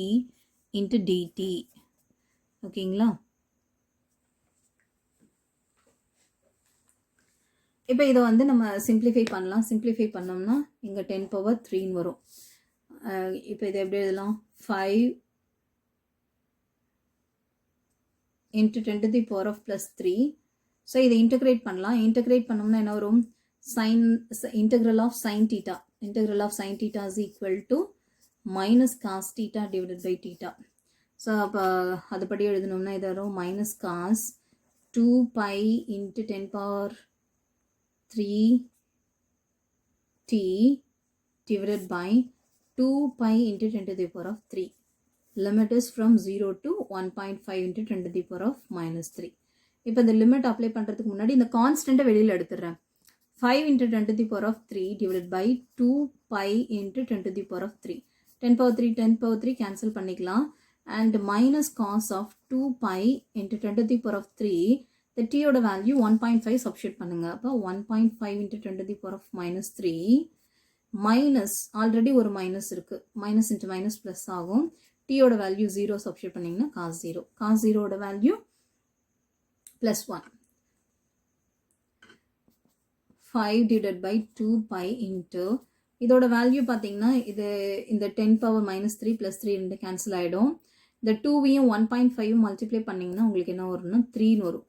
into dt. ஓகேங்களா? இப்போ இதை வந்து நம்ம simplify பண்ணலாம். Simplify பண்ணோம்னா இங்கே 10 power 3 வரும். இப்போ இதை எப்படி எழுதலாம்? 5 into 10 to the power of plus 3. So இதை இன்டகிரேட் பண்ணலாம். இன்டகிரேட் பண்ணோம்னா என்ன வரும்? integral of sin theta. Integral of sin theta is equal to minus cos theta divided by theta. So அப்போ அதுபடி எழுதணும்னா இது வரும் minus cos 2 pi into 10 power 3 t divided by 2 pi into 10 to the power of 3. Limit is from 0 to 1.5 into 10 to the power of minus 3. இப்போ இந்த limit apply பண்ணுறதுக்கு முன்னாடி இந்த கான்ஸ்டண்ட்டை வெளியில் எடுத்துடுறேன். 5 into 10 to the power of 3 divided by 2 pi into 10 to the power of 3. 10 power 3 cancel பண்ணிக்கலாம். And minus cos of 2 pi into 10 to the power of 3. The t ஓட value 1.5 substitute பண்ணுங்க. அப்போ 1.5 into 10 to the power of minus 3 minus already ஒரு minus இருக்குது. Minus into minus plus ஆகும். t ஓட value 0 substitute பண்ணிங்கன்னா cos 0. cos 0 ஓட value plus 1. 5 divided by 2 pi into இதோட வேல்யூ பார்த்தீங்கன்னா இது இந்த 10 power minus 3 plus 3 ரெண்டு கேன்சல் ஆகிடும். இந்த 2வையும் 1.5 மல்டிப்ளை பண்ணிங்கன்னா உங்களுக்கு என்ன வரும்னா 3 வரும்.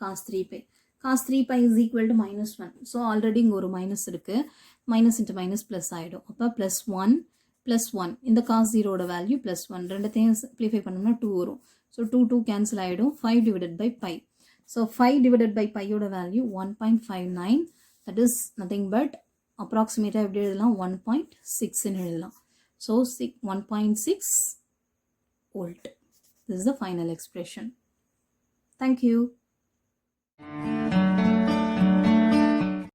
cos 3 pi. cos 3 pi is equal to minus 1. So already இங்கே ஒரு மைனஸ் இருக்குது. மைனஸ் இன்ட்டு மைனஸ் ப்ளஸ் ஆகிடும். அப்போ ப்ளஸ் 1 ப்ளஸ் 1. இந்த cos 0ஓட வேல்யூ ப்ளஸ் 1. ரெண்டுத்தையும் சிம்ப்ளிஃபை பண்ணோம்னா 2 வரும். ஸோ 2 கேன்சல் ஆகிடும். 5 divided by pi. So 5 divided by pi-யோட value 1.59. That is nothing but அப்ராக்சிமேட்டாக எப்படி எழுதலாம்? 1.6ன்னு எழுதலாம். So 1.6 volt. This is the final expression. Thank you.